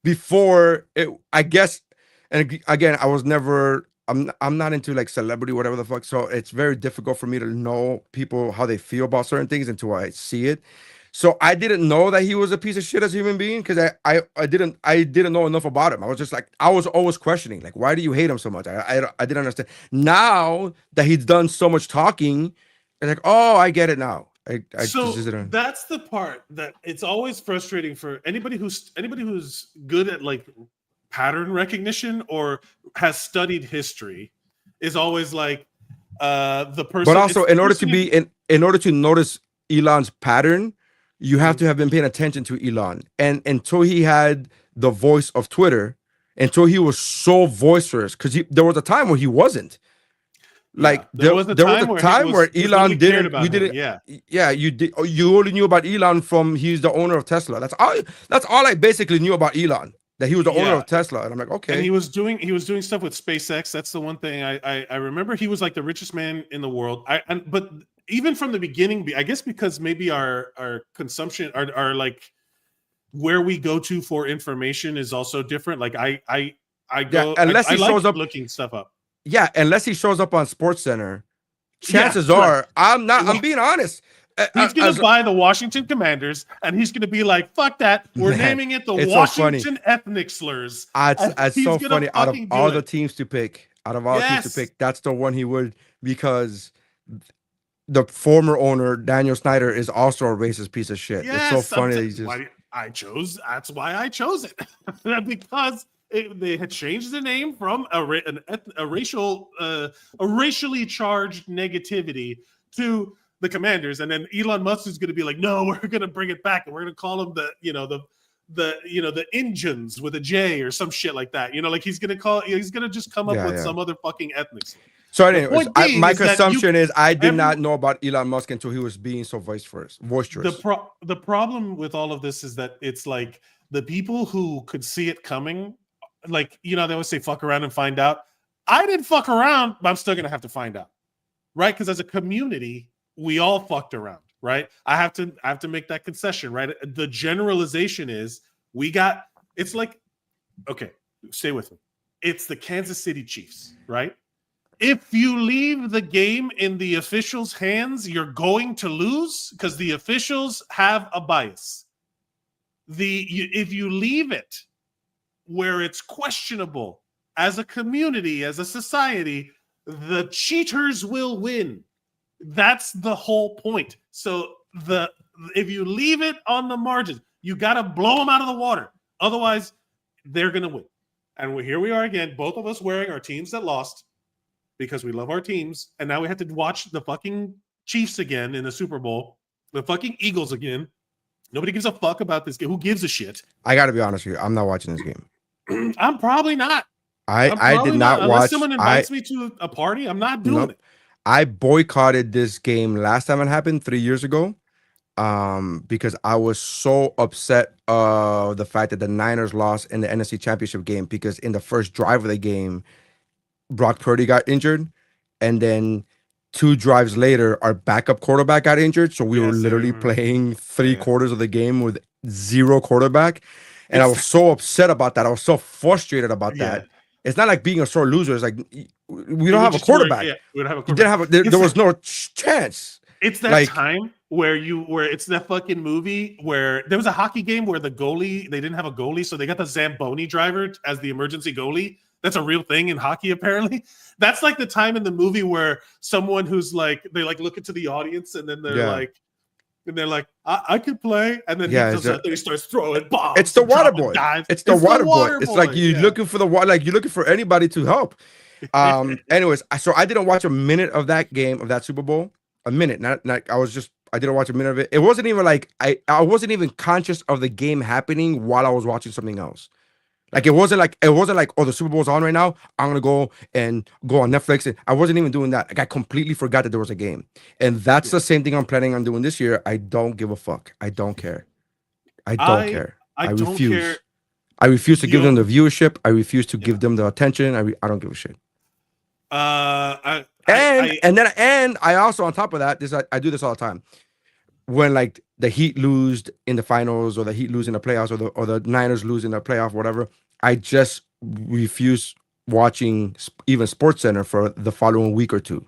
before it. I guess. And again, I was never. I'm not into like celebrity, whatever the fuck. So it's very difficult for me to know people how they feel about certain things until I see it. So I didn't know that he was a piece of shit as a human being because I didn't know enough about him. I was just like, I was always questioning, like, why do you hate him so much? I didn't understand. Now that he's done so much talking, it's like, oh, I get it now. So that's the part that it's always frustrating for anybody who's good at like pattern recognition or has studied history is always like the person. But also, in order to notice Elon's pattern, you have to have been paying attention to Elon. And until he had the voice of Twitter, until he was so boisterous, because there was a time where he wasn't. Like there was a time where Elon you did. You only knew about Elon from he's the owner of Tesla. That's all I basically knew about Elon. That he was the owner of Tesla, and I'm like, okay. And he was doing stuff with SpaceX. That's the one thing I remember. He was like the richest man in the world. But even from the beginning, I guess because maybe our consumption, our like where we go to for information is also different. Like I go unless he shows up looking stuff up. Yeah, unless he shows up on SportsCenter, chances are I'm being honest. He's going to buy the Washington Commanders, and he's going to be like, fuck that. We're naming it the Washington Ethnic Slurs. It's so funny. Out of all the teams to pick, that's the one he would, because the former owner, Daniel Snyder, is also a racist piece of shit. Yes, it's so funny that that's why I chose it. Because they had changed the name from a racially charged negativity to the Commanders, and then Elon Musk is going to be like, no, we're going to bring it back, and we're going to call them the Injuns with a J or some shit like that. Like he's going to just come up with some other fucking ethnic. So anyways, my assumption is I did not know about Elon Musk until he was being so boisterous. The problem with all of this is that it's like the people who could see it coming, like, they always say fuck around and find out. I didn't fuck around, but I'm still going to have to find out. Right? Because as a community, we all fucked around, right? I have to make that concession, right? The generalization is it's like, okay, stay with me. It's the Kansas City Chiefs, right? If you leave the game in the officials' hands, you're going to lose because the officials have a bias. If you leave it where it's questionable as a community, as a society, the cheaters will win. That's the whole point. So if you leave it on the margins, you got to blow them out of the water. Otherwise, they're going to win. And here we are again, both of us wearing our teams that lost because we love our teams. And now we have to watch the fucking Chiefs again in the Super Bowl, the fucking Eagles again. Nobody gives a fuck about this game. Who gives a shit? I got to be honest with you. I'm not watching this game. I'm probably not. I did not watch. Unless someone invites me to a party, I'm not doing it. I boycotted this game last time it happened 3 years ago, because I was so upset the fact that the Niners lost in the NFC Championship game, because in the first drive of the game, Brock Purdy got injured, and then 2 drives later, our backup quarterback got injured. So we were literally playing 3 quarters of the game with 0 quarterback, and I was so upset about that. I was so frustrated about that. It's not like being a sore loser. It's like we don't have a quarterback. We don't have a quarterback. There was no chance. It's that time where it's that fucking movie where there was a hockey game where the goalie, they didn't have a goalie, so they got the Zamboni driver as the emergency goalie. That's a real thing in hockey, apparently. That's like the time in the movie where someone who's like, they like look into the audience and then they're like, I could play, and then he starts throwing bombs. It's the water boy. It's the water boy. It's like you're looking for the water, like you're looking for anybody to help. Anyways, so I didn't watch a minute of that game, of that Super Bowl. a minute. Not I didn't watch a minute of it. It wasn't even like I wasn't even conscious of the game happening while I was watching something else. Like it wasn't like oh, the Super Bowl's on right now, I'm gonna go on Netflix. And I wasn't even doing that. Like I completely forgot that there was a game. And that's the same thing I'm planning on doing this year. I don't give a fuck. I don't care. I don't care. I refuse. Care. I refuse to give them the viewership. I refuse to give them the attention. I don't give a shit. And I also, on top of that, I do this all the time. When like the Heat lose in the finals, or the Heat lose in the playoffs, or the Niners lose in the playoff, whatever, I just refuse watching even SportsCenter for the following week or two.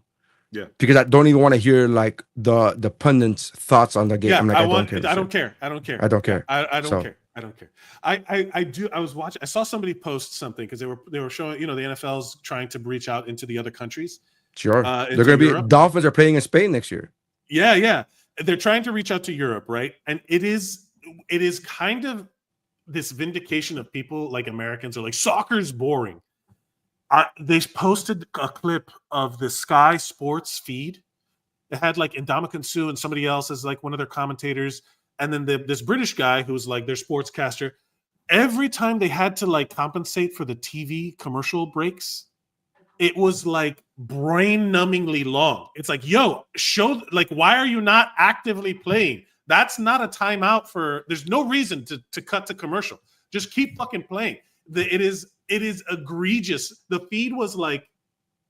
Yeah, because I don't even want to hear like the pundits' thoughts on the game. Yeah, I'm like, I don't care. I don't care. I don't care. I don't care. I don't care. I do. I was watching. I saw somebody post something because they were showing. The NFL's trying to reach out into the other countries. Sure, they're going to be. Dolphins are playing in Spain next year. Yeah. They're trying to reach out to Europe, right? And it is kind of this vindication of people like Americans are like, soccer's boring. They posted a clip of the Sky Sports feed. It had like Ndamukong Suh and somebody else as like one of their commentators, and then this British guy who's like their sportscaster. Every time they had to like compensate for the TV commercial breaks, it was like brain-numbingly long. It's like, yo, why are you not actively playing? That's not a timeout there's no reason to cut to commercial. Just keep fucking playing. It is egregious. The feed was like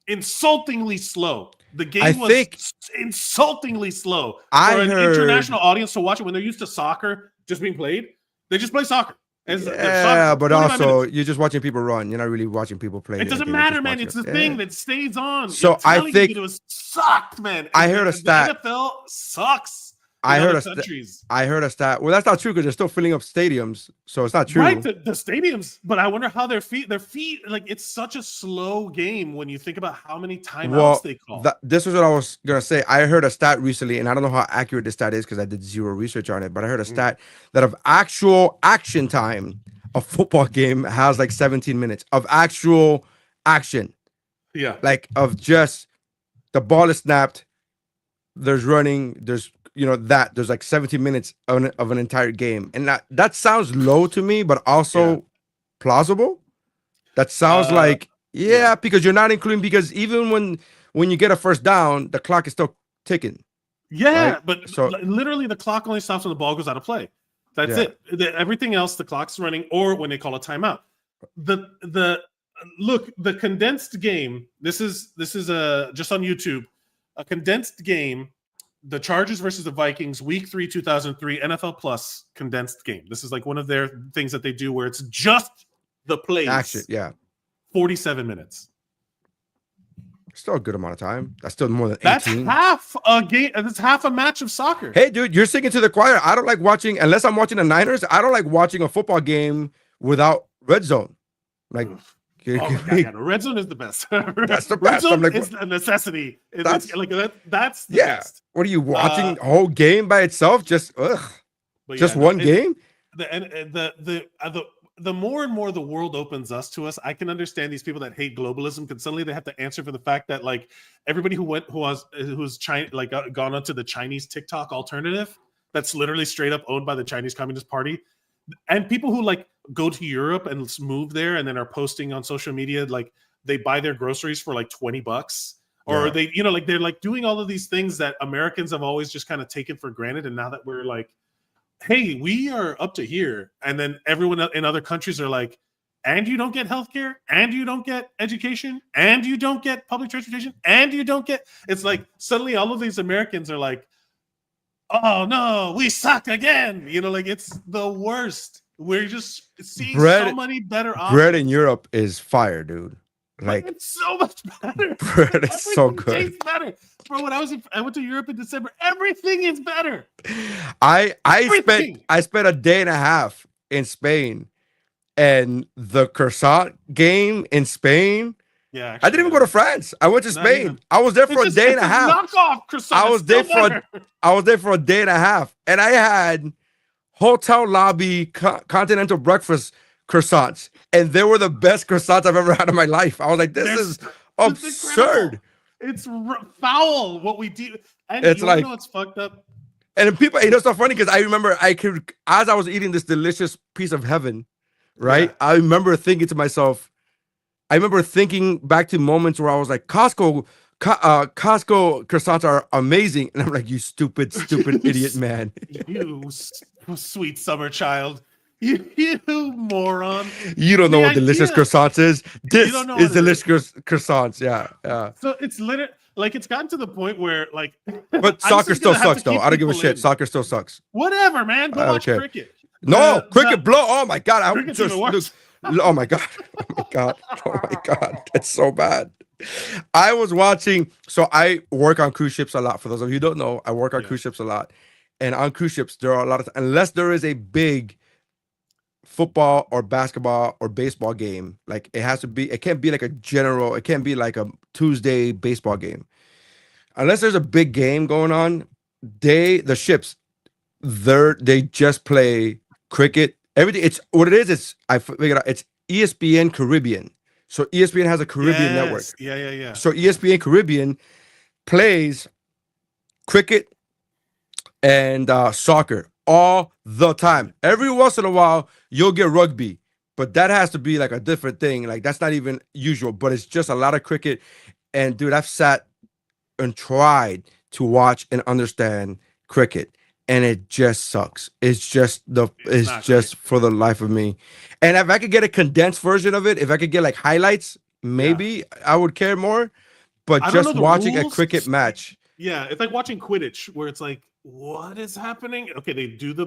insultingly slow. The game was insultingly slow. For an international audience to watch it when they're used to soccer just being played, they just play soccer. But also you're just watching people run. You're not really watching people play. It doesn't matter, man. It's the thing that stays on. So I think it was sucked, man. I heard a stat. The NFL sucks. I heard a stat. Well, that's not true because they're still filling up stadiums, so it's not true. Right, the stadiums. But I wonder how their feet, like it's such a slow game when you think about how many timeouts they call. This is what I was gonna say. I heard a stat recently, and I don't know how accurate this stat is because I did zero research on it. But I heard a stat that of actual action time, a football game has like 17 minutes of actual action. Yeah, like of just the ball is snapped, there's running, there's there's like 17 minutes of an entire game, and that sounds low to me, but also plausible. That sounds because you're not including, because even when you get a first down, the clock is still ticking. Yeah, right? But literally the clock only stops when the ball goes out of play. That's it. Everything else, the clock's running, or when they call a timeout. The condensed game. This is just on YouTube, a condensed game. The Chargers versus the Vikings, Week 3, 2003, NFL Plus condensed game. This is like one of their things that they do where it's just the plays. Action, 47 minutes. Still a good amount of time. That's still more than 18. That's half a game. That's half a match of soccer. Hey, dude, you're singing to the choir. I don't like watching, unless I'm watching the Niners, I don't like watching a football game without red zone. Like, the red zone is the best. That's the red best. I'm like, it's a necessity. That's the best. What are you watching? A whole game by itself? Just one game? The more and more the world opens us to us, I can understand these people that hate globalism because suddenly they have to answer for the fact that like everybody who's China, like gone onto the Chinese TikTok alternative that's literally straight up owned by the Chinese Communist Party, and people who like go to Europe and move there and then are posting on social media like they buy their groceries for like $20, or they they're like doing all of these things that Americans have always just kind of taken for granted, and now that we're like, hey, we are up to here, and then everyone in other countries are like, and you don't get healthcare, and you don't get education, and you don't get public transportation, and you don't get, it's like suddenly all of these Americans are like, oh no, we suck again. It's the worst. We're just seeing so many better options. Bread in Europe is fire, dude. Like, it's so much better. Bread is so good. Tastes better. Bro, when I went to Europe in December, everything is better. I spent a day and a half in Spain, and the croissant game in Spain. Yeah, I didn't even go to France. I went to Spain. I was there for a day and a half. Knockoff croissant. I was there for a day and a half, and I had hotel lobby continental breakfast croissants, and they were the best croissants I've ever had in my life. I was like, this is absurd. It's foul what we do. And It's you wanna like, know what's fucked up? and then people, it's so funny because I remember as I was eating this delicious piece of heaven, right? Yeah. I remember thinking to myself, I remember thinking back to moments where I was like, Costco croissants are amazing. And I'm like, you stupid idiot man. You sweet summer child. You moron. You don't know The what delicious idea- croissants is. This don't know is what it is. delicious croissants. Yeah. So it's literally like it's gotten to the point where like But I'm soccer just still gonna have sucks, to though. keep I don't give a people shit. in. Soccer still sucks. Whatever, man. Go I don't watch care. cricket. No, cricket the- blow. Oh my god. I Cricket's just even worse. oh my god. Oh my god. Oh my god. That's so bad. I was watching. So I work on cruise ships a lot. For those of you who don't know, I work on cruise ships a lot. And on cruise ships, there are a lot of unless there is a big football or basketball or baseball game, like it has to be, it can't be like a general, it can't be like a Tuesday baseball game. Unless there's a big game going on, the ships, they just play cricket. Everything, it's what it is, I figured out, it's ESPN Caribbean. So ESPN has a Caribbean network. Yeah. So ESPN Caribbean plays cricket and soccer all the time. Every once in a while, you'll get rugby, but that has to be like a different thing. Like that's not even usual, but it's just a lot of cricket. And dude, I've sat and tried to watch and understand cricket, and it just sucks. It's just for the life of me. And if I could get a condensed version of it, if I could get like highlights, maybe I would care more. But I don't know just the watching a rules. cricket match. Yeah, it's like watching Quidditch, where it's like, what is happening? Okay, they do the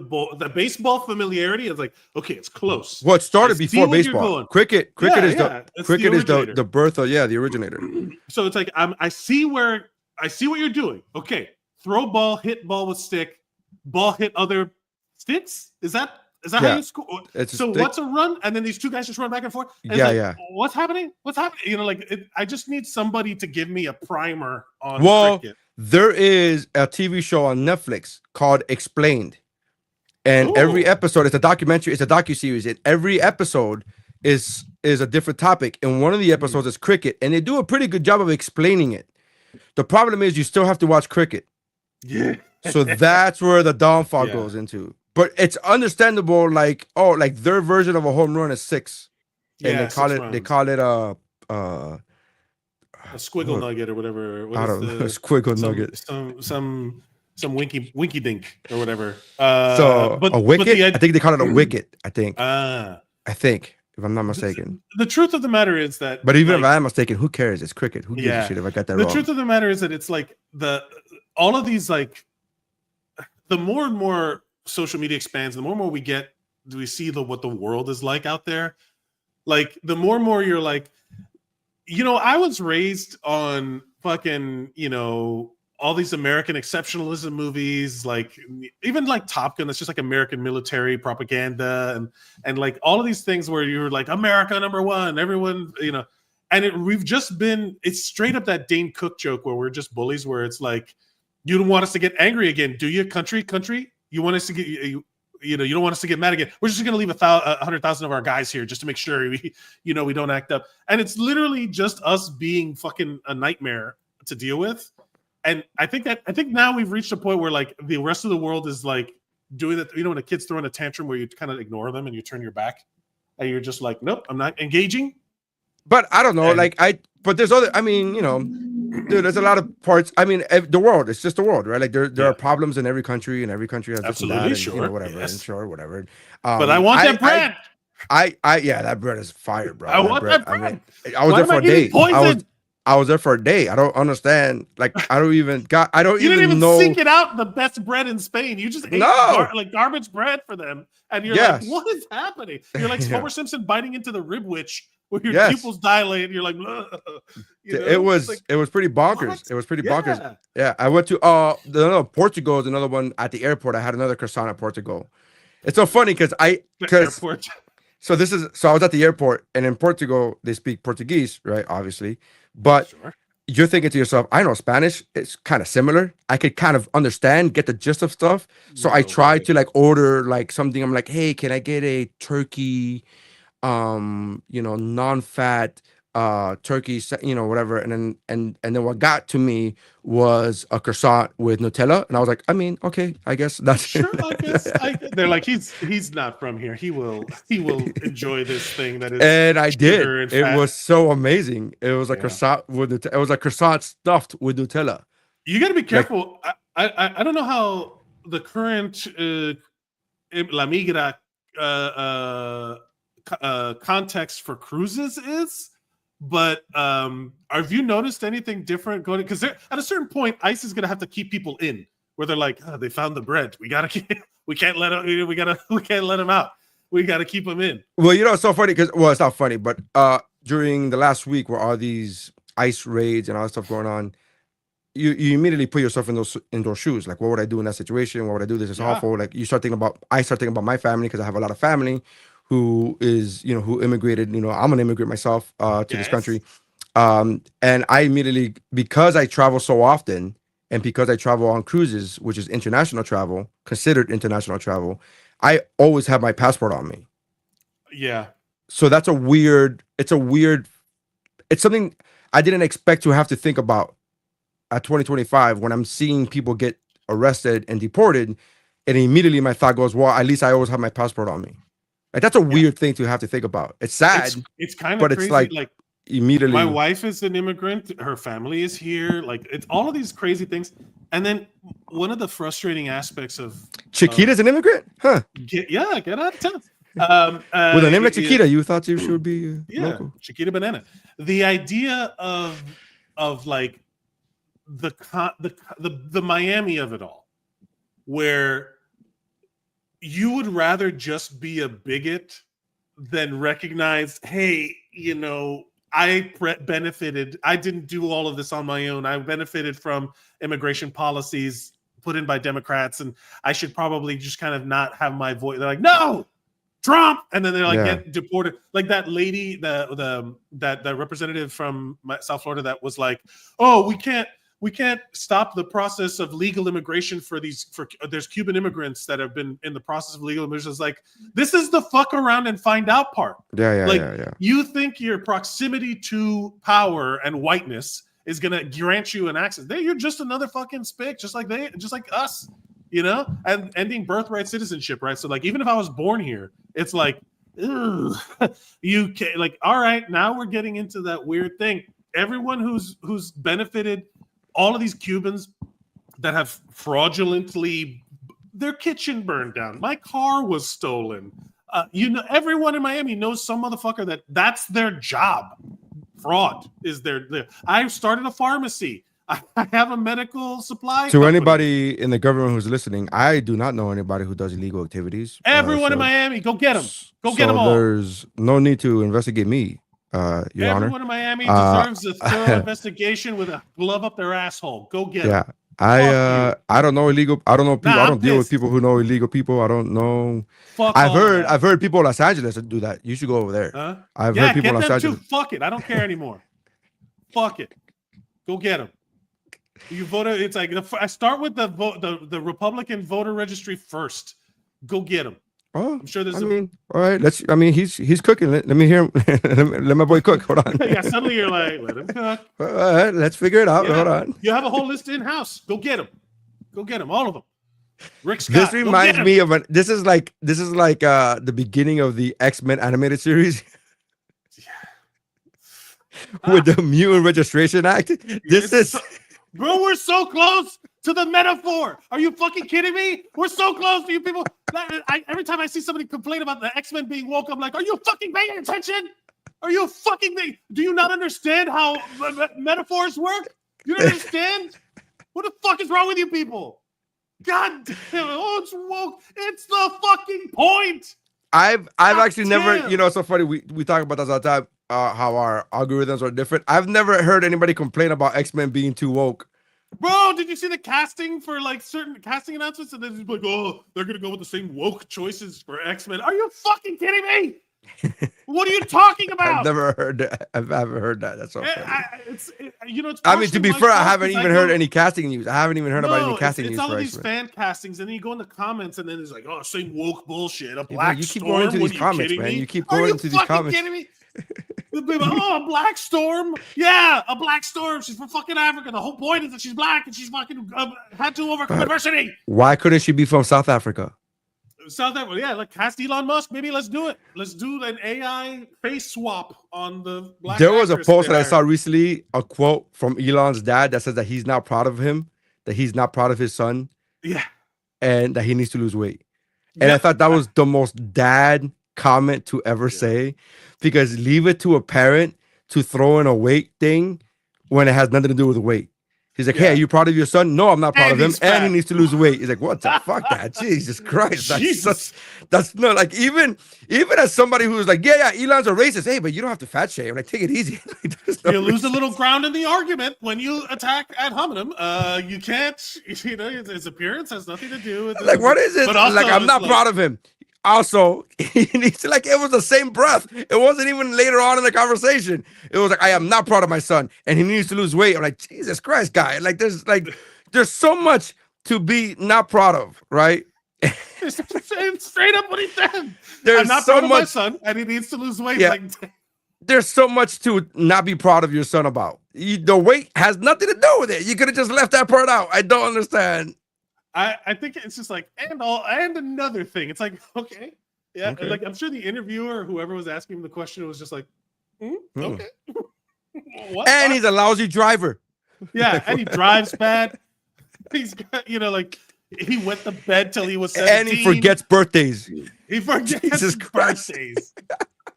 baseball familiarity. It's like, okay, it's close. Well, it started I see before where you're baseball. going. Cricket is It's the originator. the birth of the originator. So it's like I see what you're doing. Okay, throw ball, hit ball with stick, ball hit other sticks. Is that how you score? It's a So stick. what's a run? And then these two guys just run back and forth. And it's Yeah, like, What's happening? You know, like I just need somebody to give me a primer on cricket. There is a TV show on Netflix called Explained, and every episode is a documentary. It's a docuseries, and every episode is a different topic. And one of the episodes is cricket, and they do a pretty good job of explaining it. The problem is you still have to watch cricket. Yeah. So that's where the downfall goes into. But it's understandable, like their version of a home run is 6. And they call it a squiggle nugget or whatever. I don't know, squiggle nugget. Some winky dink or whatever. So a wicket? I think they call it a wicket. I think, if I'm not mistaken. The truth of the matter is that. But even if I am mistaken, who cares? It's cricket. Who gives a shit if I got that wrong? The truth of the matter is that it's like all of these, like, the more and more social media expands, the more and more we see what the world is like out there. Like the more and more you're like, you know, I was raised on fucking, you know, all these American exceptionalism movies, like even like Top Gun, that's just like American military propaganda, and like all of these things where you're like America #1, everyone, you know, and it's straight up that Dane Cook joke where we're just bullies, where it's like, you don't want us to get angry again, do you, country? You want us to get you don't want us to get mad again. We're just going to leave 100,000 of our guys here just to make sure we don't act up. And it's literally just us being fucking a nightmare to deal with. And I think now we've reached a point where like the rest of the world is like doing that. You know, when a kid's throwing a tantrum where you kind of ignore them and you turn your back and you're just like, nope, I'm not engaging. But I don't know, but there's other, I mean, you know, dude, there's a lot of parts. I mean, the world, it's just the world, right? Like there are problems in every country, and every country has absolutely, this and that, and, you know, whatever, yes. and sure, whatever. But I want that bread. That bread is fire, bro. I want that bread. I mean, I was there for a day. I was there for a day. I don't understand. Like, I don't even You didn't even know. seek it out, the best bread in Spain. You just ate like garbage bread for them. And you're like, what is happening? You're like Homer Simpson biting into the rib witch where your pupils dilate. And you're like, it was pretty bonkers. What? It was pretty bonkers. Yeah. I went to Portugal is another one at the airport. I had another croissant at Portugal. It's so funny because I was at the airport, and in Portugal they speak Portuguese, right? Obviously. But you're thinking to yourself, I know Spanish. It's kind of similar. I could kind of understand, get the gist of stuff. So I tried to like order like something. I'm like, hey, can I get a turkey, non-fat turkey, whatever, and then what got to me was a croissant with Nutella, and I was like, I mean, okay, I guess that's Sure, I guess they're like he's not from here. He will enjoy this thing that is. And I did. sugar and It fat. was so amazing. It was a croissant with it was a croissant stuffed with Nutella. You got to be careful. I don't know how the current La Migra context for cruises is, but have you noticed anything different going? Because at a certain point, ICE is going to have to keep people in, where they're like, oh, they found the bread. We can't let them out. We got to keep them in. Well, it's so funny because it's not funny, but during the last week where all these ICE raids and all that stuff going on, you immediately put yourself in those shoes. Like, what would I do in that situation? What would I do? This is awful. Like, I start thinking about my family, because I have a lot of family who is, who immigrated. I'm an immigrant myself to this country. And I immediately, because I travel so often and because I travel on cruises, which is international travel, considered international travel, I always have my passport on me. Yeah. So it's something I didn't expect to have to think about at 2025 when I'm seeing people get arrested and deported, and immediately my thought goes, well, at least I always have my passport on me. Like, that's a weird thing to have to think about. It's sad. It's kind of but crazy. It's like immediately. My wife is an immigrant. Her family is here. Like, it's all of these crazy things. And then one of the frustrating aspects of Chiquita's an immigrant? Huh. Get out of town. With a name like Chiquita, you thought she would be local. Chiquita Banana. The idea of like the Miami of it all, where you would rather just be a bigot than recognize, hey, I benefited. I didn't do all of this on my own. I benefited from immigration policies put in by Democrats, and I should probably just kind of not have my voice. They're like, no, Trump, and then they're like, get deported. Like that lady, that representative from South Florida that was like, oh, we can't stop the process of legal immigration for there's Cuban immigrants that have been in the process of legal immigration. It's like, this is the fuck around and find out part. Yeah. You think your proximity to power and whiteness is gonna grant you an access? You're just another fucking spick, just like us, and ending birthright citizenship, right? So like, even if I was born here, it's like, ugh, you can't, like, all right, now we're getting into that weird thing. Everyone who's benefited, all of these Cubans that have fraudulently, their kitchen burned down, my car was stolen. Everyone in Miami knows some motherfucker that's their job. Fraud is their. I started a pharmacy. I have a medical supply. To company. anybody in the government who's listening, I do not know anybody who does illegal activities. Everyone in Miami, go get them. Go get them all. There's no need to investigate me. Your Honor. Everyone in Miami deserves a thorough investigation with a glove up their asshole. Go get them. I don't know illegal. I don't know people. I don't deal with people who know illegal people. I don't know. I've heard people in Los Angeles that do that. You should go over there. Huh? I've heard people in Los Angeles. Too. Fuck it. I don't care anymore. Fuck it. Go get them. You vote. It's like I start with the Republican voter registry first. Go get them. Oh, I'm sure there's. All right. He's cooking. Let me hear him. let my boy cook. Hold on. Yeah. Suddenly you're like, let him cook. All right. Let's figure it out. Yeah. Hold on. You have a whole list in house. Go get them. Go get them. All of them. Rick Scott. This reminds me of This is like the beginning of the X-Men animated series. With the Mutant Registration Act. Bro, we're so close to the metaphor. Are you fucking kidding me? We're so close to you people. Every time I see somebody complain about the X-Men being woke, I'm like, are you fucking paying attention? Are you fucking do you not understand how metaphors work? You don't understand? What the fuck is wrong with you people? God damn it. Oh, it's woke. It's the fucking point. I've actually never, it's so funny. We talk about this all the time. How our algorithms are different. I've never heard anybody complain about X-Men being too woke. Bro, did you see the casting for like certain casting announcements? And then it's like, oh, they're gonna go with the same woke choices for X-Men. Are you fucking kidding me? What are you talking about? I've never heard that. I've never heard that. That's so funny. It's to be fair, I haven't even heard any casting news. I haven't even heard about any casting news. It's all for of these X-Men. fan castings, and then you go in the comments, and then it's like, oh, same woke bullshit. A Yeah, black you keep storm. going into What these are you comments, kidding man. me? You keep Are going you into these fucking comments. kidding me? Oh, a black storm. Yeah, a black storm. She's from fucking Africa. The whole point is that she's black and she's fucking had to overcome adversity. Why couldn't she be from South Africa? South Africa, yeah, like cast Elon Musk. Maybe let's do it. Let's do an AI face swap on the black. There was a post that I saw recently, a quote from Elon's dad that says that he's not proud of him, that he's not proud of his son. Yeah. And that he needs to lose weight. And I thought that was the most dad comment to ever say, because leave it to a parent to throw in a weight thing when it has nothing to do with weight. He's like, hey, are you proud of your son? No, I'm not proud of him. And he needs to lose weight. He's like, what the fuck that? Jesus Christ. That's not like, even as somebody who's like, yeah, Elon's a racist. Hey, but you don't have to fat shame. Like, take it easy. You lose a little ground in the argument when you attack ad hominem. You can't, his appearance has nothing to do with it. Like, what is it? Like, I'm not proud of him. Also, he needs to, like, it was the same breath. It wasn't even later on in the conversation. It was like, I am not proud of my son, and he needs to lose weight. I'm like, Jesus Christ, guy. Like, there's so much to be not proud of, right? Straight up what he said. There's I'm not so proud of much, my son, and he needs to lose weight. Yeah. Like, there's so much to not be proud of your son about. The weight has nothing to do with it. You could have just left that part out. I don't understand. I think it's just like, and another thing. It's like, okay. Yeah. Okay. Like, I'm sure the interviewer, whoever was asking him the question, was just like, okay. What? And he's a lousy driver. Yeah, and he drives bad. He's got, like, he went to bed till he was 17. And he forgets birthdays. He forgets Jesus Christ. birthdays.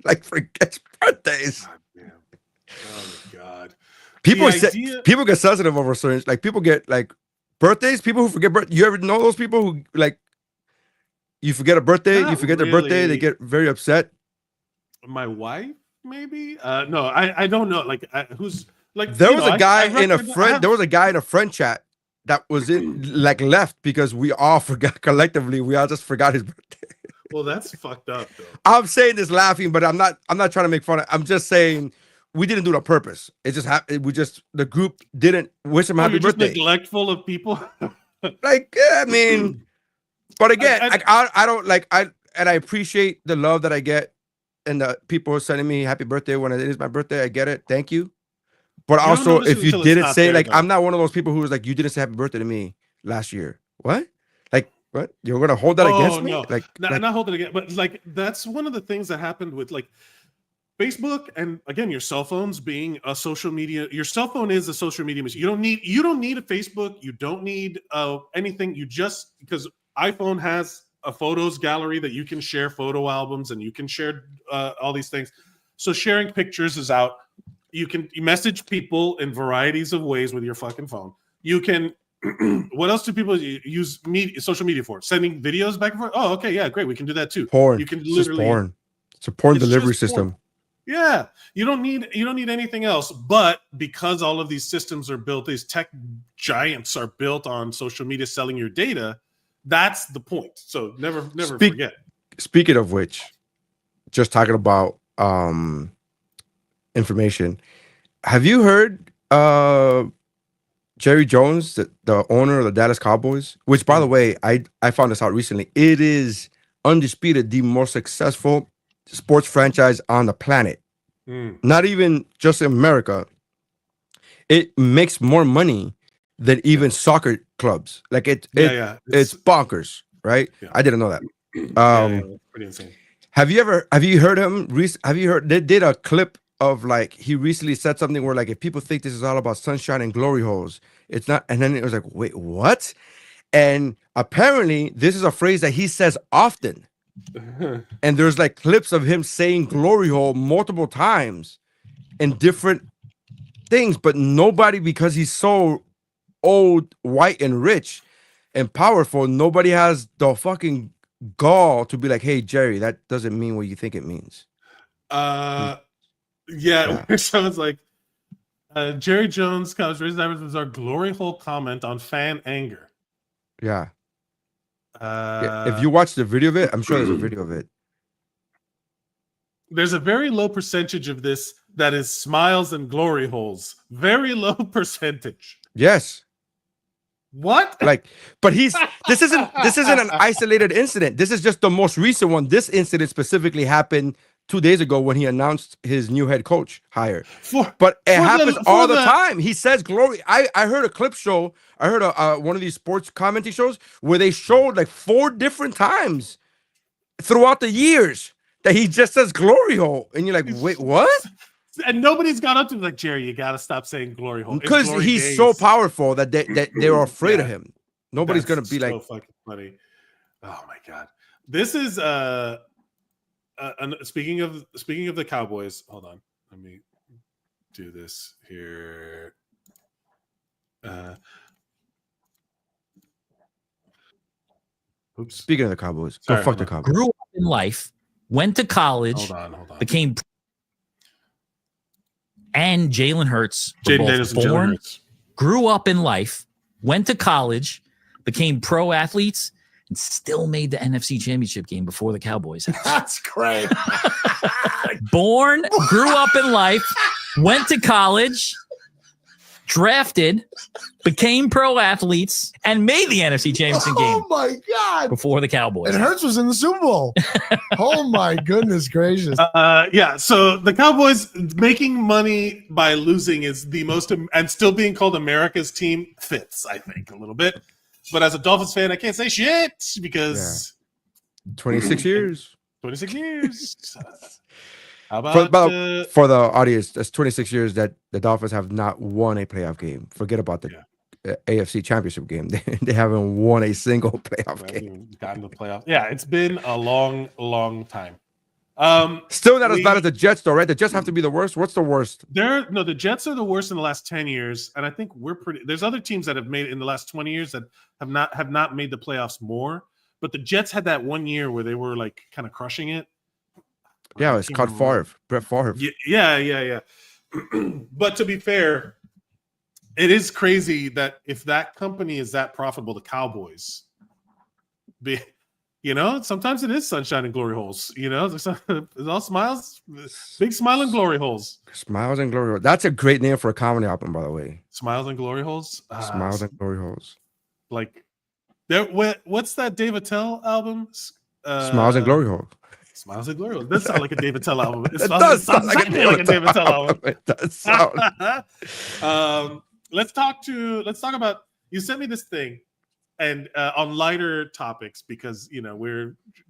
Like, forgets birthdays. God damn. Oh my God. People get sensitive over certain, like, people get like birthdays. People who forget birthdays. You ever know those people who, like, you forget a birthday, you forget their birthday, they get very upset? My wife, maybe? No, I don't know. Like, who's like? There was a guy there was a guy in a friend chat that was like left because we all forgot collectively. We all just forgot his birthday. Well, that's fucked up, though. I'm saying this laughing, but I'm not trying to make fun of. I'm just saying we didn't do it on purpose. It just happened. The group didn't wish him happy birthday. Just neglectful of people. Like, yeah, I mean, but again, I don't like, and I appreciate the love that I get, and the people are sending me happy birthday when it is my birthday. I get it. Thank you. But also, if you didn't say, like, I'm not one of those people who was like, you didn't say happy birthday to me last year. What? Like, what? You're gonna hold that against me? No. Like, not hold it against, but like, that's one of the things that happened with, like, Facebook, and again, your cell phones being a social media. Your cell phone is a social media machine. You don't need a Facebook. You don't need anything. You just, because iPhone has a photos gallery that you can share photo albums, and you can share all these things. So sharing pictures is out. You can message people in varieties of ways with your fucking phone. You can. What else do people use social media for? Sending videos back and forth. Oh, okay, yeah, great. We can do that too. Porn. You can It's literally just porn. It's a porn delivery system. Porn. Yeah, you don't need anything else. But because all of these systems are built, these tech giants are built on social media selling your data. That's the point. So never forget. Speaking of which, just talking about information. Have you heard Jerry Jones, the owner of the Dallas Cowboys? Which, by the way, I found this out recently. It is undisputed the most successful sports franchise on the planet. Not even just in America. It makes more money than even soccer clubs. Like, it's bonkers, right? Yeah. I didn't know that. Pretty insane. Have you heard him? Have you heard? They did a clip of, like, he recently said something where, like, if people think this is all about sunshine and glory holes, it's not. And then it was like, wait, what? And apparently, this is a phrase that he says often. And there's, like, clips of him saying glory hole multiple times in different things, but nobody, because he's so old, white, and rich and powerful, nobody has the fucking gall to be like, hey, Jerry, that doesn't mean what you think it means. Yeah. So it's like Jerry Jones comes was our glory hole comment on fan anger. Yeah. If you watch the video of it, I'm sure there's a video of it. There's a very low percentage of this that is smiles and glory holes. Very low percentage. Yes. What? Like, but this isn't an isolated incident. This is just the most recent one. This incident specifically happened 2 days ago when he announced his new head coach hire. For- But it for happens the- all for the the- time. He says glory. I heard a clip show. I heard one of these sports commenting shows where they showed like 4 different times throughout the years that he just says glory hole. And you're like, wait, what? And nobody's got up to him like, Jerry, you got to stop saying glory hole. It's Because glory he's days. so powerful that they're afraid of Yeah. him. Nobody's That's going to be so like, fucking funny. Oh my God. This is speaking of the Cowboys, hold on. Let me do this here. Oops. speaking of the Cowboys, Sorry, go fuck the hold on. Cowboys. Grew up in life, went to college, Hold on. became, and Jalen Hurts were Jaden both Daniels and Jalen born, Hurts. grew up in life, went to college, became pro athletes, and still made the NFC Championship game before the Cowboys. That's great. Born, grew up in life, went to college, drafted, became pro athletes, and made the NFC Championship game Oh my God. before the Cowboys. And Hurts was in the Super Bowl. Oh my goodness gracious. Yeah, so the Cowboys making money by losing is the most, and still being called America's team fits, I think, a little bit. But as a Dolphins fan, I can't say shit because 26 years. 26 years. How For, about for the audience, that's 26 years that the Dolphins have not won a playoff game. Forget about the AFC Championship game. They haven't won a single playoff game. gotten the playoff? Yeah, it's been a long, long time. Still not as bad as the Jets, though, right? The Jets have to be the worst. What's the worst? The Jets are the worst in the last 10 years, and I think we're pretty. There's other teams that have made it in the last 20 years that have not made the playoffs more. But the Jets had that one year where they were like kind of crushing it. Yeah, it's called Favre. Brett Favre. Yeah. But to be fair, it is crazy that if that company is that profitable, the Cowboys, sometimes it is sunshine and glory holes. It's all smiles, big smile and glory holes. Smiles and Glory Holes. That's a great name for a comedy album, by the way. Smiles and glory holes. Smiles and Glory Holes. Like, what's that Dave Attell album? Smiles and Glory Holes. Smiles and glory holes. That sounds like a Dave Attell album. It does sound like a Dave Attell album. It does sound. Let's talk about. You sent me this thing, and on lighter topics because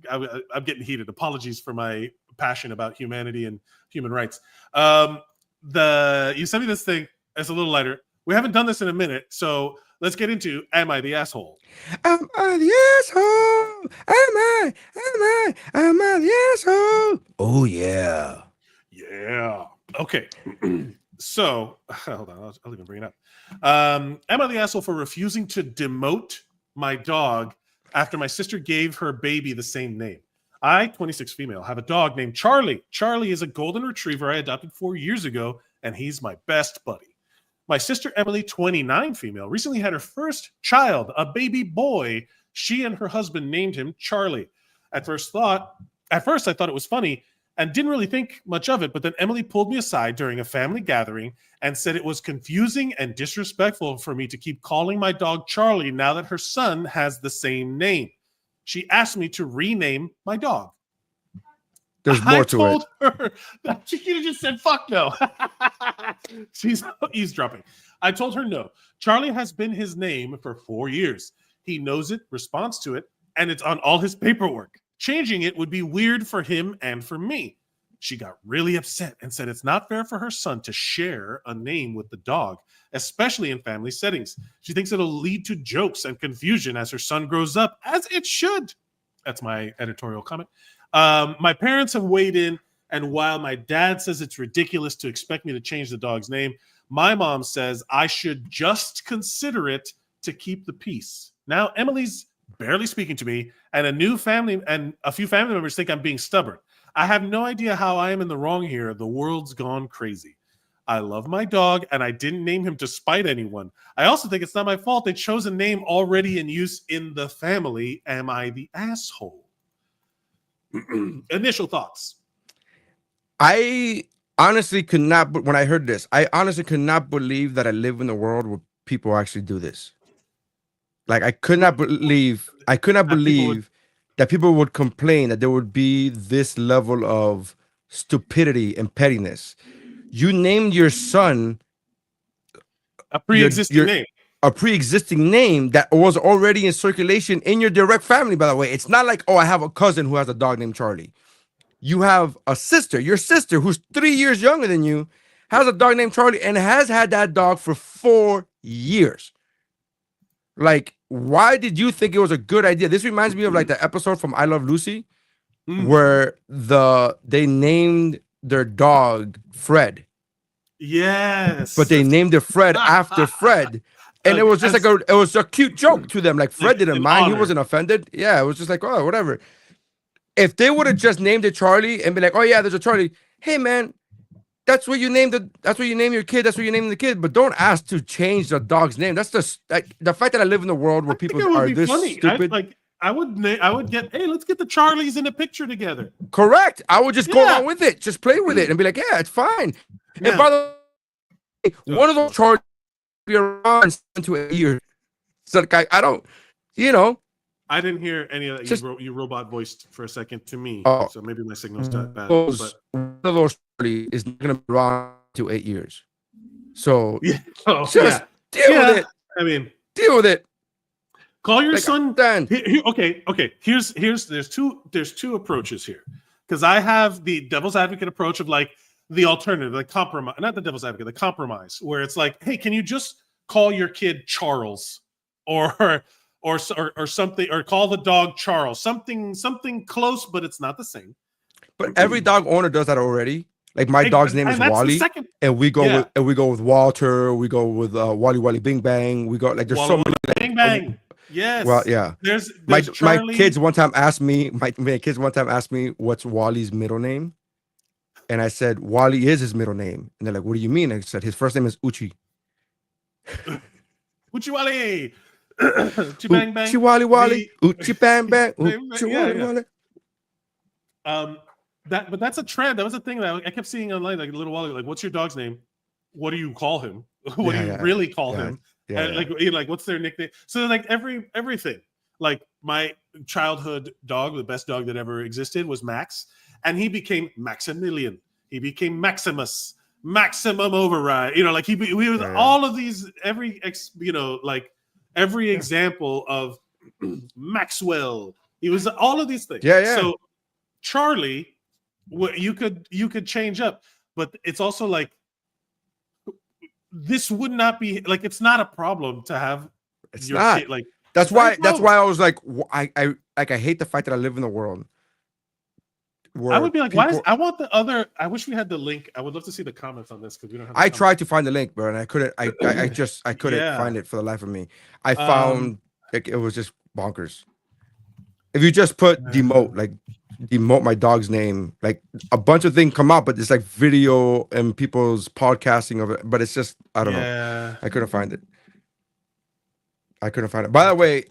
I'm getting heated. Apologies for my passion about humanity and human rights. You sent me this thing. It's a little lighter. We haven't done this in a minute, so let's get into Am I the Asshole? Am I the asshole? Am I the asshole? Oh, yeah. Yeah. Okay. So, hold on. I'll even bring it up. Am I the asshole for refusing to demote my dog after my sister gave her baby the same name? I, 26 female, have a dog named Charlie. Charlie is a golden retriever I adopted 4 years ago, and he's my best buddy. My sister Emily, 29 female, recently had her first child, a baby boy. She and her husband named him Charlie. At first I thought it was funny and didn't really think much of it, but then Emily pulled me aside during a family gathering and said it was confusing and disrespectful for me to keep calling my dog Charlie now that her son has the same name. She asked me to rename my dog. There's more to it. I told her that she could have just said, fuck no. She's eavesdropping. I told her no. Charlie has been his name for 4 years. He knows it, responds to it, and it's on all his paperwork. Changing it would be weird for him and for me. She got really upset and said it's not fair for her son to share a name with the dog, especially in family settings. She thinks it'll lead to jokes and confusion as her son grows up, as it should. That's my editorial comment. My parents have weighed in, and while my dad says it's ridiculous to expect me to change the dog's name, my mom says I should just consider it to keep the peace. Now, Emily's barely speaking to me, and a few family members think I'm being stubborn. I have no idea how I am in the wrong here. The world's gone crazy. I love my dog, and I didn't name him to spite anyone. I also think it's not my fault they chose a name already in use in the family. Am I the asshole? Initial thoughts. I honestly could not, when I heard this, I honestly could not believe that I live in a world where people actually do this. Like, I could not believe that people would complain that there would be this level of stupidity and pettiness. You named your son A pre-existing name. a pre-existing name that was already in circulation in your direct family, by the way. It's not like, oh, I have a cousin who has a dog named Charlie. You have a sister, your sister, who's 3 years younger than you, has a dog named Charlie and has had that dog for 4 years. Like, why did you think it was a good idea? This reminds me of like the episode from I Love Lucy, where they named their dog Fred. Yes. But they named it Fred after Fred. And it was just like it was a cute joke to them. Like Fred didn't mind. He wasn't offended. Yeah, it was just like, oh, whatever. If they would have just named it Charlie and be like, oh yeah, there's a Charlie. Hey man, that's what you named that's what you name your kid. That's what you name the kid. But don't ask to change the dog's name. That's just like the fact that I live in a world where people are this stupid. I would get, hey, let's get the Charlies in a picture together. Correct. I would just go along with it. Just play with it and be like, yeah, it's fine. Yeah. And by the way, one of those Charlies be around 7 to 8 years. So like, I don't, I didn't hear any of that. Just, you robot voiced for a second to me. So maybe my signal's that bad. One of those Charlie is not going to be around to 8 years. So deal with it. I mean, deal with it. Call your son. Okay. There's two approaches here, because I have the devil's advocate approach of like the alternative, like compromise, not the devil's advocate, the compromise, where it's like, hey, can you just call your kid Charles, or something, or call the dog Charles, something close, but it's not the same. But every dog owner does that already. Like my dog's name is Wally, and we go with Walter, we go with Wally Bing Bang. We go like there's so many. Bing Bang. Yes. Well, yeah. There's my kids one time asked me. My kids one time asked me what's Wally's middle name, and I said Wally is his middle name, and they're like, "What do you mean?" I said his first name is Uchi. Uchi Wally. Uchi Bang Bang. Uchi Wally. Uchi Bang Bang. Uchi Wally. But that's a trend. That was a thing that I kept seeing online, like a little while ago. Like, what's your dog's name? What do you call him? What do you really call him? And like what's their nickname? So like everything. Like my childhood dog, the best dog that ever existed, was Max, and he became Maximilian. He became Maximus, Maximum Override. Like he was all of these. Every example of Maxwell. He was all of these things. So Charlie, you could change up, but it's also like, this would not be like, it's not a problem to have your kid, like that's why I was like, I hate the fact that I live in a world where I would be like, I wish we had the link. I would love to see the comments on this, because we don't have I tried to find the link, bro, and I couldn't find it for the life of me. I found like it was just bonkers. If you just put demote my dog's name, like a bunch of things come up, but it's like video and people's podcasting of it, but it's just, I don't know. I couldn't find it. By the way,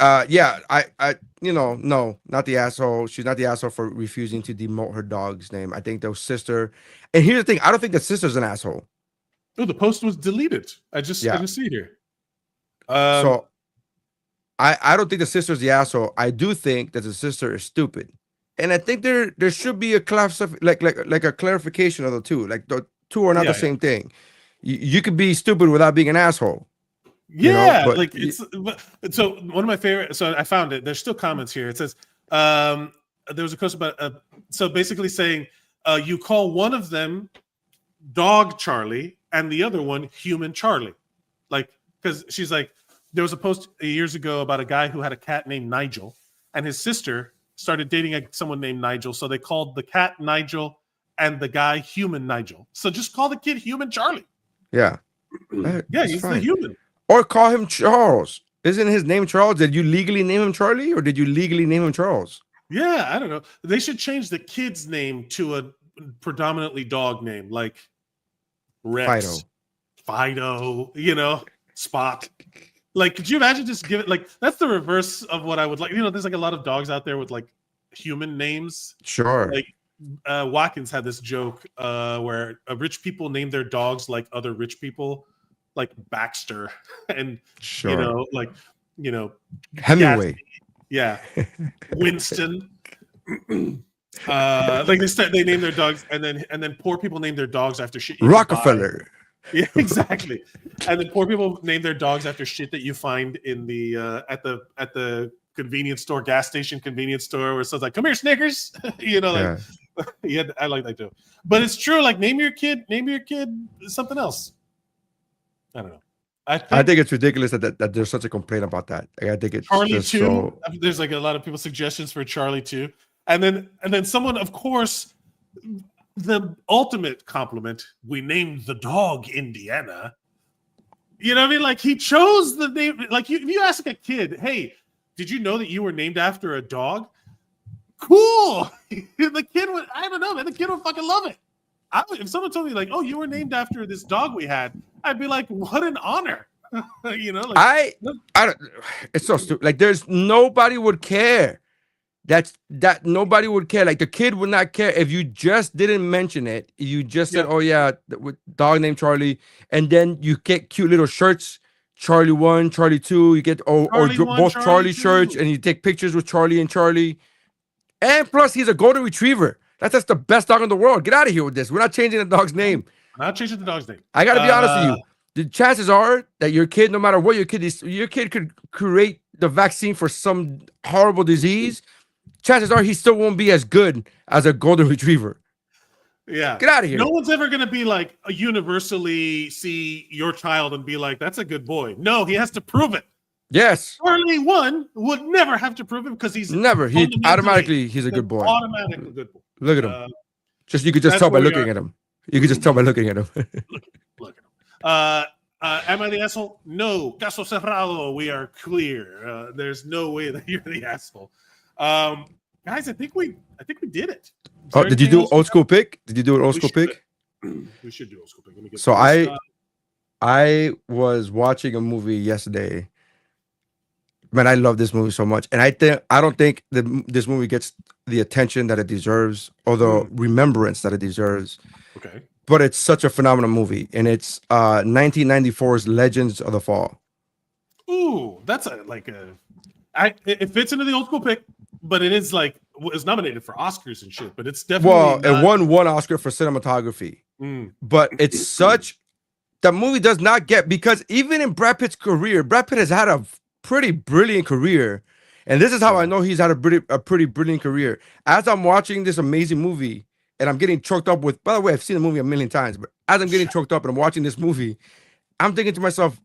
no, not the asshole. She's not the asshole for refusing to demote her dog's name. I think the sister, and here's the thing, I don't think the sister's an asshole. Oh, the post was deleted. I just see it here. So I don't think the sister's the asshole. I do think that the sister is stupid. And I think there should be a like a clarification of the two. Like the two are not the same thing. You could be stupid without being an asshole. Yeah, so one of my favorite. So I found it. There's still comments here. It says there was a post about so basically saying you call one of them Dog Charlie and the other one Human Charlie, like, because she's like, there was a post years ago about a guy who had a cat named Nigel, and his sister started dating someone named Nigel, so they called the cat Nigel and the guy Human Nigel. So just call the kid Human Charlie. Yeah. He's the human. Or call him Charles. Isn't his name Charles? Did you legally name him Charlie, or did you legally name him Charles? Yeah, I don't know. They should change the kid's name to a predominantly dog name, like Rex, Fido, Spot. Like, could you imagine just give it, like, that's the reverse of what I would like. There's like a lot of dogs out there with like human names. Sure. Like Watkins had this joke where rich people name their dogs like other rich people, like Baxter and Hemingway. Gatsby. Yeah. Winston. Like they name their dogs, and then poor people name their dogs after shit. Rockefeller. Yeah, exactly. And then poor people name their dogs after shit that you find in the at the convenience store, gas station convenience store, where it says like, "Come here, Snickers." You know, like yeah, I like that too. But it's true. Like, name your kid something else. I don't know. I think it's ridiculous that there's such a complaint about that. Like, I think it's Charlie just 2. so... There's like a lot of people suggestions for Charlie 2. And then someone, of course, the ultimate compliment, we named the dog Indiana. You know what I mean? Like, he chose the name. Like, if you ask a kid, hey, did you know that you were named after a dog? Cool. The kid would, I don't know, man. The kid would fucking love it. If someone told me, like, oh, you were named after this dog we had, I'd be like, what an honor. You know, like, I don't, it's so stupid. Like, there's nobody would care. That nobody would care. Like, the kid would not care if you just didn't mention it. You just said, oh yeah, dog named Charlie, and then you get cute little shirts, Charlie 1, Charlie 2. You get or both Charlie shirts, and you take pictures with Charlie and Charlie. And plus, he's a golden retriever. That's the best dog in the world. Get out of here with this. We're not changing the dog's name. I'm not changing the dog's name. I gotta be honest with you. The chances are that your kid, no matter what your kid is, your kid could create the vaccine for some horrible disease. Chances are he still won't be as good as a golden retriever. Yeah. Get out of here. No one's ever going to be like universally see your child and be like, that's a good boy. No, he has to prove it. Yes. Charlie 1 would never have to prove it because he's never. He automatically, he's a good boy. Automatically good boy. Look at him. You could just tell by looking at him. You could just tell by looking at him. Look at him. Am I the asshole? No. Caso cerrado. We are clear. There's no way that you're the asshole. Guys, I think we did it. Oh, did you do old school pick? Did you do an old school pick? We should do old school pick. Let me get so I was watching a movie yesterday. Man, I love this movie so much, and I don't think this movie gets the attention that it deserves, or the remembrance that it deserves. Okay. But it's such a phenomenal movie, and it's 1994's Legends of the Fall. Ooh, that's it fits into the old school pick, but it is like was nominated for Oscars and shit. But it's definitely it won one Oscar for cinematography. But it's such that movie does not get, because even in Brad Pitt's career, Brad Pitt has had a pretty brilliant career, and this is how I know he's had a pretty brilliant career. As I'm watching this amazing movie, and I'm getting choked up with. By the way, I've seen the movie a million times, but as I'm getting choked up and I'm watching this movie, I'm thinking to myself,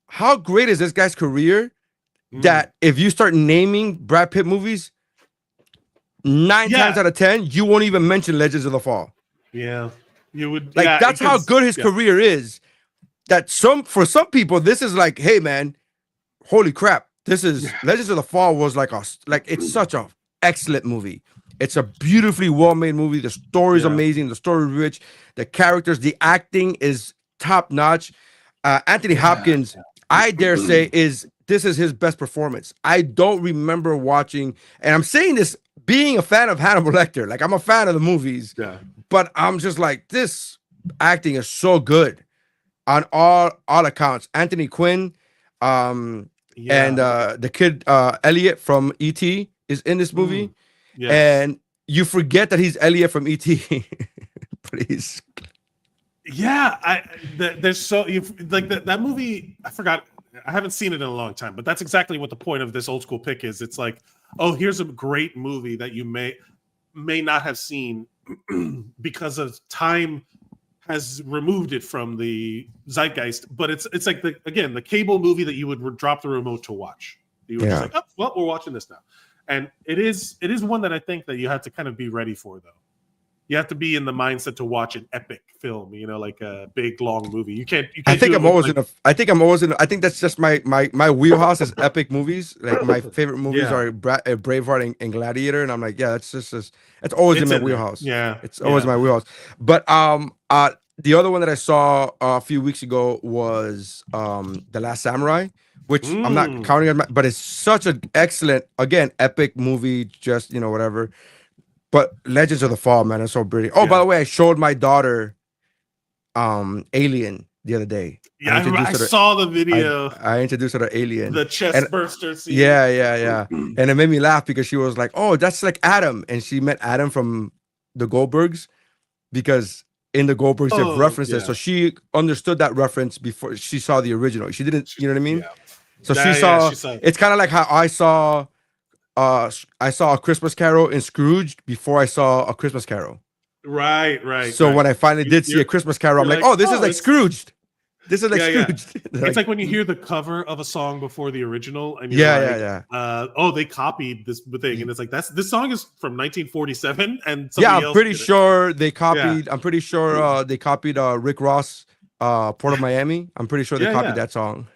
how great is this guy's career? That if you start naming Brad Pitt movies, 9 times out of 10, you won't even mention Legends of the Fall. Yeah, you would. Like, that's how good his career is. That for some people, this is like, hey man, holy crap, this is Legends of the Fall was like it's such a excellent movie. It's a beautifully well-made movie. The story's amazing. The story rich. The characters, the acting is top notch. Anthony Hopkins, I dare say, this is his best performance. I don't remember watching, and I'm saying this being a fan of Hannibal Lecter. Like, I'm a fan of the movies, but I'm just like, this acting is so good on all accounts. Anthony Quinn, and the kid Elliot from E.T. is in this movie. Yes. And you forget that he's Elliot from E.T. But he's there's so like that movie. I forgot. I haven't seen it in a long time, but that's exactly what the point of this old school pick is. It's like, oh, here's a great movie that you may not have seen because of time has removed it from the zeitgeist. But it's like the cable movie that you would drop the remote to watch. You were just like, oh, well, we're watching this now. And it is one that I think that you have to kind of be ready for, though. You have to be in the mindset to watch an epic film, like a big long movie. You can't. I think I'm always I think that's just my wheelhouse is epic movies. Like, my favorite movies are Braveheart and Gladiator, and I'm like, that's always in my wheelhouse. Yeah, it's always my wheelhouse. But the other one that I saw a few weeks ago was The Last Samurai, which I'm not counting on, but it's such an excellent, again, epic movie. Just whatever. But Legends of the Fall, man, it's so brilliant. Oh, by the way, I showed my daughter Alien, the other day. Yeah, I saw the video. I introduced her to Alien. The chest burster scene. Yeah. And it made me laugh because she was like, "Oh, that's like Adam," and she met Adam from the Goldbergs because in the Goldbergs they've referenced it, so she understood that reference before she saw the original. She didn't, you know what I mean? Yeah. So she saw. It's kind of like how I saw A Christmas Carol in Scrooge before I saw A Christmas Carol. Right. So when I finally did see A Christmas Carol, I'm like, "Oh, this is like Scrooged. This is like Scrooge." It's like when you hear the cover of a song before the original, and you're they copied this thing, and it's like this song is from 1947, and I'm pretty sure they copied. I'm pretty sure they copied Rick Ross, Port of Miami. I'm pretty sure they copied that song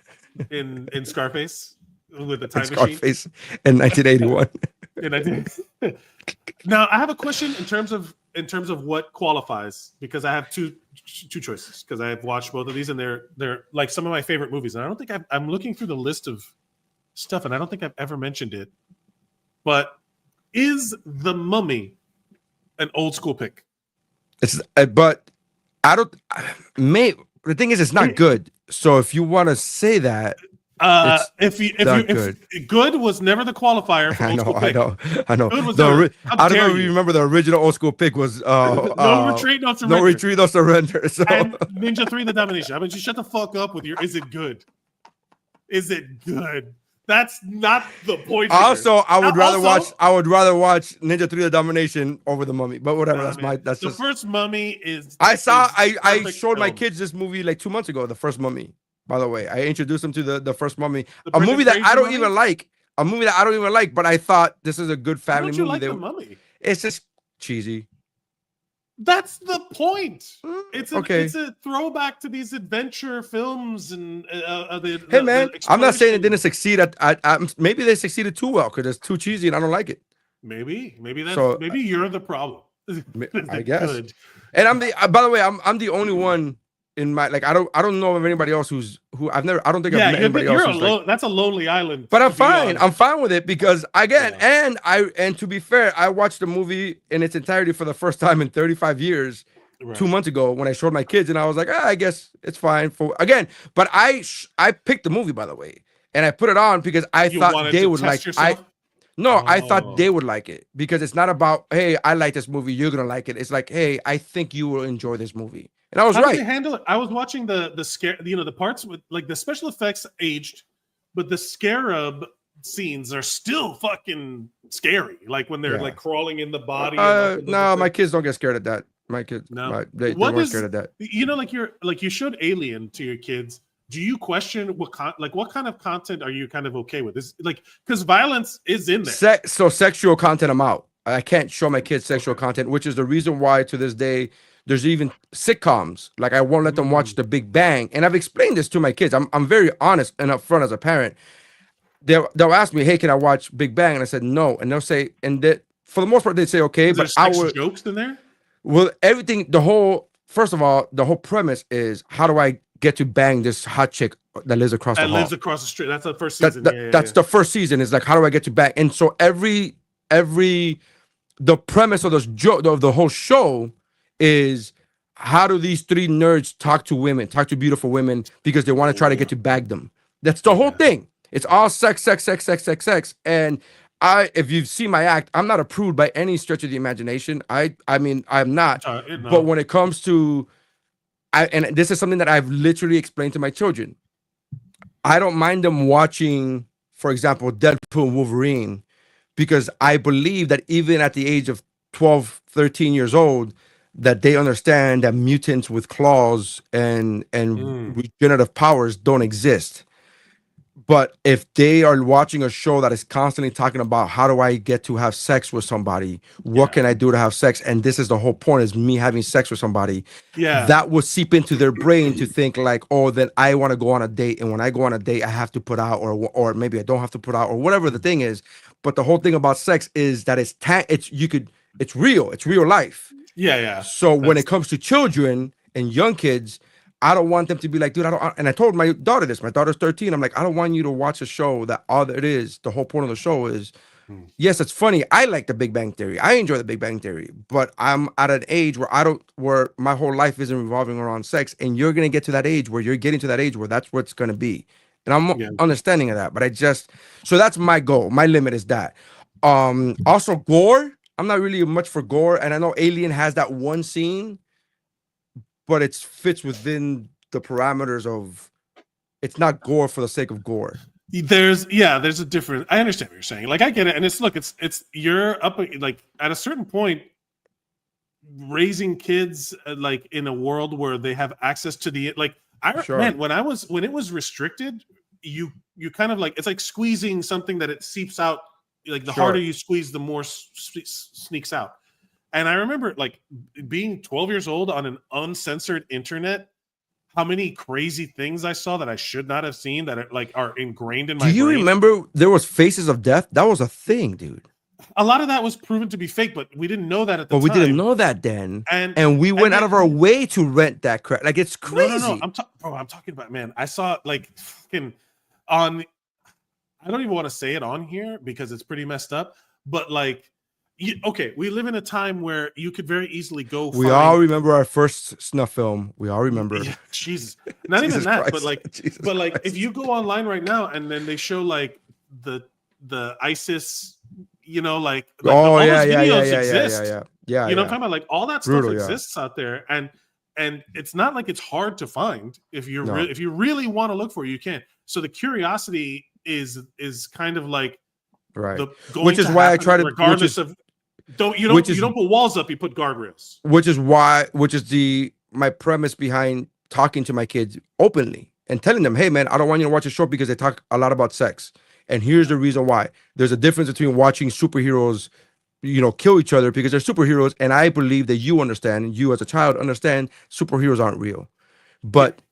in Scarface with the time machine. Scarface in 1981. Now I have a question in terms of what qualifies, because I have two choices, because I have watched both of these and they're like some of my favorite movies, and I don't think I'm looking through the list of stuff and I don't think I've ever mentioned it, but is The Mummy an old school pick? It's but I don't. The thing is, it's not good. So if you want to say that. If good was never the qualifier for old school pick. I know. Good was I don't know if you remember the original old school pick was No Retreat, No Surrender. No Retreat, No Surrender. So and Ninja 3: The Domination. I mean, just shut the fuck up with your is it good? Is it good? That's not the point. Also, I would rather watch Ninja 3: The Domination over The Mummy. But whatever, that's the first Mummy is I showed my kids this movie like 2 months ago, the first Mummy. By the way, I introduced them to the first Mummy, a movie that I don't even like. But I thought this is a good family movie. Like The Mummy? It's just cheesy. That's the point. It's a throwback to these adventure films and I'm not saying it didn't succeed at maybe they succeeded too well because it's too cheesy and I don't like it. Maybe you're the problem. I guess. Good. And by the way, I'm the only one in my I don't know of anybody else I don't think I've met anybody else. That's a lonely island. But I'm fine. I'm fine with it because and to be fair, I watched the movie in its entirety for the first time in 35 years 2 months ago when I showed my kids, and I was like, I guess it's fine But I picked the movie, by the way, and I put it on because I thought they would like I thought they would like it because it's not about, hey, I like this movie, you're gonna like it. It's like, hey, I think you will enjoy this movie. And I was right. How did they handle it? I was watching the scare, the parts with like the special effects aged, but the scarab scenes are still fucking scary. Like when they're like crawling in the body. No, my kids don't get scared at that. My kids, they weren't scared at that. You showed Alien to your kids. Do you question what kind of content are you kind of okay with? This because violence is in there. So sexual content, I'm out. I can't show my kids sexual content, which is the reason why to this day there's even sitcoms. Like I won't let them watch The Big Bang, and I've explained this to my kids. I'm very honest and upfront as a parent. They'll ask me, "Hey, can I watch Big Bang?" And I said no, and they'll say, for the most part they say okay, but I would jokes in there. Well, first of all, the whole premise is how do I get to bang this hot chick that lives across the hall? Lives across the street. That's the first season. That's the first season. Is like how do I get to bang? And so the premise of the whole show is how do these three nerds talk to beautiful women because they want to try to get to bag them. That's the whole thing. It's all sex. And if you've seen my act, I'm not a prude by any stretch of the imagination. I mean, I'm not. No. But when it comes to, and this is something that I've literally explained to my children, I don't mind them watching, for example, Deadpool and Wolverine, because I believe that even at the age of 12, 13 years old, that they understand that mutants with claws and regenerative powers don't exist. But if they are watching a show that is constantly talking about how do I get to have sex with somebody, what can I do to have sex, and this is the whole point is me having sex with somebody, that will seep into their brain to think like, oh, then I want to go on a date, and when I go on a date, I have to put out, or maybe I don't have to put out, or whatever the thing is. But the whole thing about sex is that it's real life. Yeah. So when it comes to children and young kids, I don't want them to be like, dude, and I told my daughter this. My daughter's 13. I'm like, I don't want you to watch a show that all it is, the whole point of the show is Yes, it's funny. I like the Big Bang Theory. I enjoy the Big Bang Theory, but I'm at an age where my whole life isn't revolving around sex, and you're gonna get to that age where you're getting to that age where that's what's gonna be, and I'm understanding of that. But so that's my goal. My limit is that. Also gore. I'm not really much for gore, and I know Alien has that one scene, but it fits within the parameters of. It's not gore for the sake of gore. There's a difference. I understand what you're saying. Like I get it, and it's you're up like at a certain point, raising kids like in a world where they have access to the man, when it was restricted, you kind of like it's like squeezing something that it seeps out. Like the harder you squeeze, the more sneaks out. And I remember like being 12 years old on an uncensored internet. How many crazy things I saw that I should not have seen that are ingrained in my brain. Do you remember there was Faces of Death? That was a thing, dude. A lot of that was proven to be fake, but we didn't know that at the time. But we didn't know that then. And we went out of our way to rent that crap. Like, it's crazy. No. I'm talking about, man, I saw like fucking on, I don't even want to say it on here because it's pretty messed up, but like, we live in a time where you could very easily go. We all remember our first snuff film. We all remember. Yeah, Jesus, not even that, but like, if you go online right now and then they show like the ISIS, like all those videos exist. Yeah. You know what I'm talking about? Like all that stuff exists out there, and it's not like it's hard to find if if you really want to look for it, you can. So the curiosity is kind of like right, which is why I try to regardless of. You don't put walls up, you put guardrails. Which is my premise behind talking to my kids openly and telling them, hey man, I don't want you to watch a show because they talk a lot about sex. And here's the reason why. There's a difference between watching superheroes, kill each other because they're superheroes. And I believe that you as a child understand superheroes aren't real. But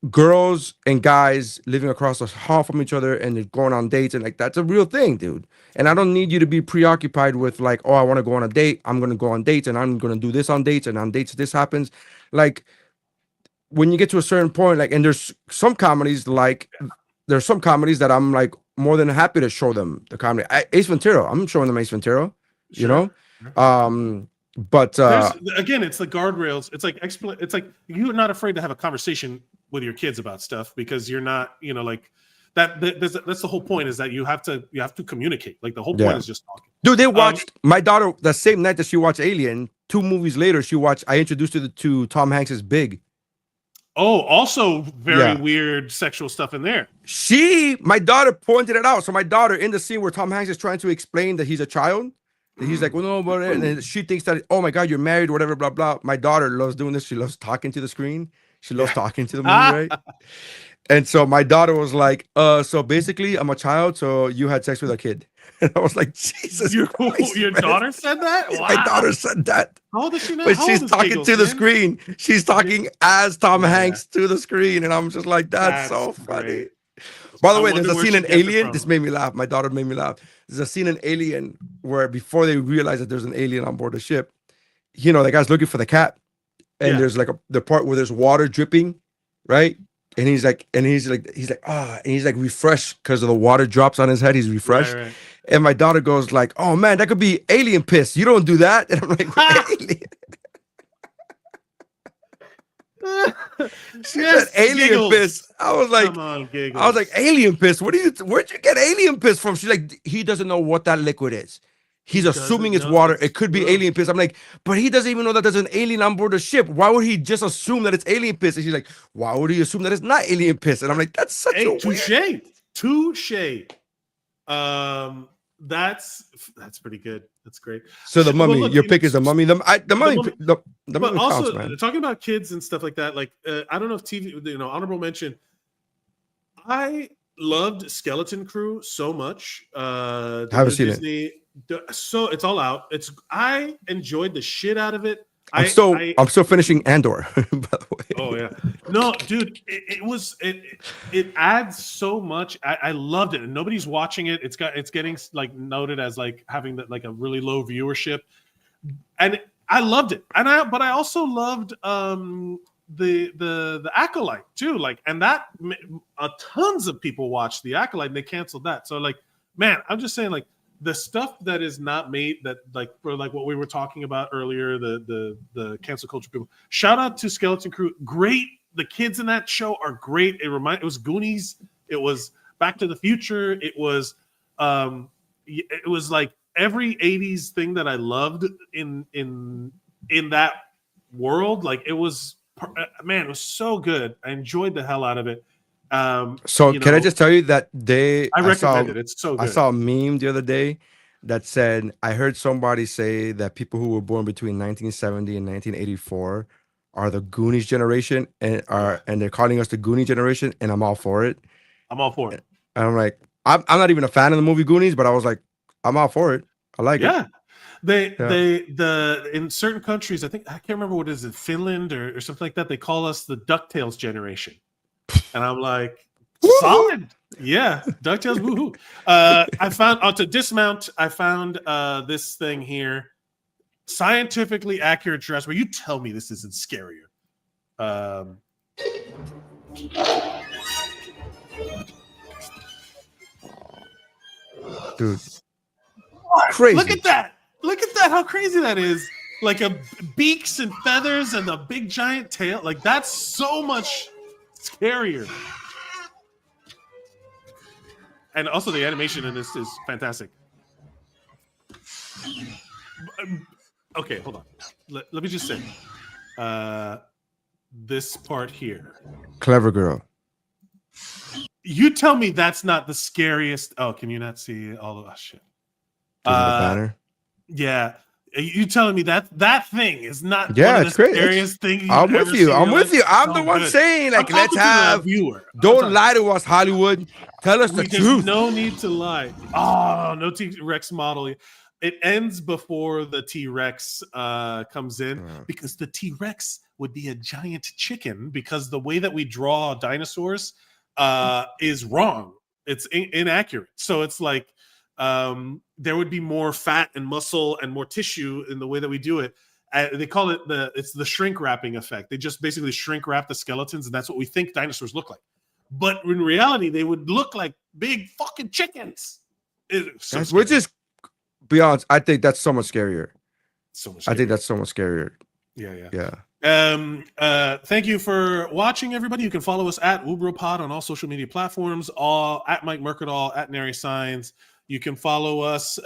girls and guys living across the hall from each other and they're going on dates and like that's a real thing, dude. And I don't need you to be preoccupied with like, oh, I want to go on a date, I'm going to go on dates and I'm going to do this on dates, and on dates this happens. Like when you get to a certain point, like, and there's some comedies that I'm like more than happy to show them the comedy. Ace Ventura, I'm showing them Ace Ventura, but again, it's the guardrails. It's like you're not afraid to have a conversation with your kids about stuff because you're not, like that. That's the whole point, is that you have to communicate. Like the whole point is just talking. Dude, they watched my daughter the same night that she watched Alien. 2 movies later, I introduced her to Tom Hanks's Big. Oh, also very weird sexual stuff in there. My daughter pointed it out. So my daughter, in the scene where Tom Hanks is trying to explain that he's a child. He's like, well, no, but and then she thinks that, oh my God, you're married, whatever, blah, blah. My daughter loves doing this. She loves talking to the screen. She loves talking to the movie, right? And so my daughter was like, so basically I'm a child, so you had sex with a kid. And I was like, Jesus Christ, your daughter said that? Wow. My daughter said that. How old is she now? But she's talking to the screen. She's talking as Tom Hanks to the screen. And I'm just like, that's so funny. By the way, there's a scene in Alien. This made me laugh. My daughter made me laugh. There's a scene in Alien where before they realize that there's an alien on board the ship, the guy's looking for the cat. And there's like the part where there's water dripping, right? And he's like, and he's like refreshed because of the water drops on his head. He's refreshed. Right. And my daughter goes like, oh man, that could be alien piss. You don't do that. And I'm like, alien. She said alien piss. I was like, alien piss. Where'd you get alien piss from? She's like, he doesn't know what that liquid is. He's assuming it's water. It could be alien piss. I'm like, but he doesn't even know that there's an alien on board the ship. Why would he just assume that it's alien piss? And she's like, why would he assume that it's not alien piss? And I'm like, that's such a touche. That's pretty good. That's great. So the Mummy, your pick is the Mummy. The Mummy. But also counts, man. Talking about kids and stuff like that. Like I don't know if TV, honorable mention. I loved Skeleton Crew so much. Haven't seen it. So it's all out. I enjoyed the shit out of it. I'm still finishing Andor, by the way. Oh yeah, no, dude, it adds so much. I loved it, and nobody's watching it. It's getting like noted as like having like a really low viewership, and I loved it. But I also loved the Acolyte too. Like, and that tons of people watched the Acolyte, and they canceled that. So like, man, I'm just saying like. the stuff that is not made, that like for like what we were talking about earlier, the cancel culture people. Shout out to Skeleton Crew. Great. The kids in that show are great. It was Goonies. It was Back to the Future. It was like every 80s thing that I loved in that world. Like it was, man, it was so good. I enjoyed the hell out of it. So can I just tell you that I recommend it. It's so good. I saw a meme the other day that said, I heard somebody say that people who were born between 1970 and 1984 are the Goonies generation, and they're calling us the Goonie generation, and I'm all for it. I'm all for it. And I'm like, I'm not even a fan of the movie Goonies, but I was like, I'm all for it. I like it. They in certain countries, I can't remember what is it, Finland or something like that. They call us the DuckTales generation. And I'm like, solid. Yeah, DuckTales, woohoo. I found, to dismount, I found this thing here. Scientifically accurate dress. Where you tell me this isn't scarier. Dude. Crazy. Look at that. Look at that. How crazy that is. Like a beaks and feathers and a big giant tail. Like that's so much scarier. And also the animation in this is fantastic. Okay, hold on. Let me just say. This part here. Clever girl. You tell me that's not the scariest. Oh, can you not see all the shit? The banner. Yeah. You telling me that thing is not one of it's the great. scariest thing I'm with you. I'm with you. I'm the one saying, like, let's have. Don't lie to us, Hollywood. Tell us the truth. No need to lie. Oh, no T-Rex model. It ends before the T-Rex comes in because the T-Rex would be a giant chicken because the way that we draw dinosaurs is wrong. It's inaccurate. So it's like there would be more fat and muscle and more tissue in the way that we do it. They call it it's the shrink wrapping effect. They just basically shrink wrap the skeletons, and that's what we think dinosaurs look like. But in reality, they would look like big fucking chickens. Which is, be honest, I think that's so much scarier. So much scarier. I think that's so much scarier. Yeah. Thank you for watching, everybody. You can follow us at WuBro Pod on all social media platforms, all at Mike Mercadal, at Nery Saenz. You can follow us. You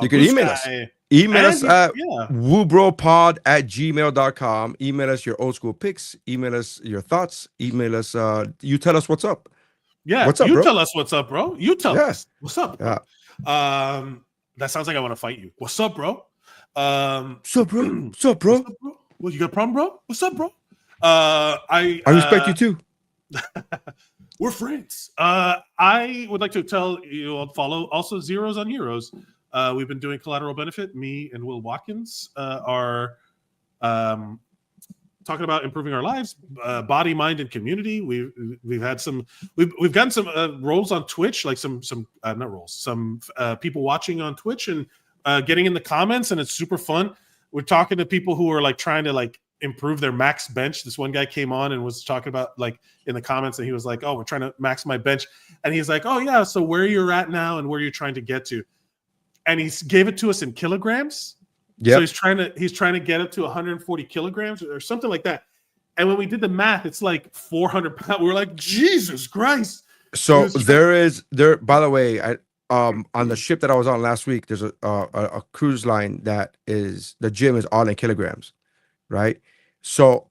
can email us. Email us at WuBroPod@gmail.com. Email us your old school pics. Email us your thoughts. Email us. You tell us what's up. Yeah. What's up, you bro? Tell us what's up, bro. You tell us what's up. Yeah. That sounds like I want to fight you. What's up, bro? What's up, bro? What's up, bro? What, you got a problem, bro? What's up, bro? I respect you too. We're friends. I would like to tell you all follow also Zeros on Heroes. We've been doing Collateral Benefit. Me and Will Watkins are talking about improving our lives, body, mind, and community. We've had some. We've gotten some roles on Twitch, like some not roles, some people watching on Twitch and getting in the comments, and it's super fun. We're talking to people who are like trying to like improve their max bench. This one guy came on and was talking about like in the comments, and he was like, "Oh, we're trying to max my bench," and he's like, "Oh yeah, so where you're at now and where you're trying to get to," and he gave it to us in kilograms. Yeah. So he's trying to get up to 140 kilograms or something like that. And when we did the math, it's like 400 pounds. We were like, Jesus Christ. So by the way, on the ship that I was on last week, there's a cruise line that is, the gym is all in kilograms, right? So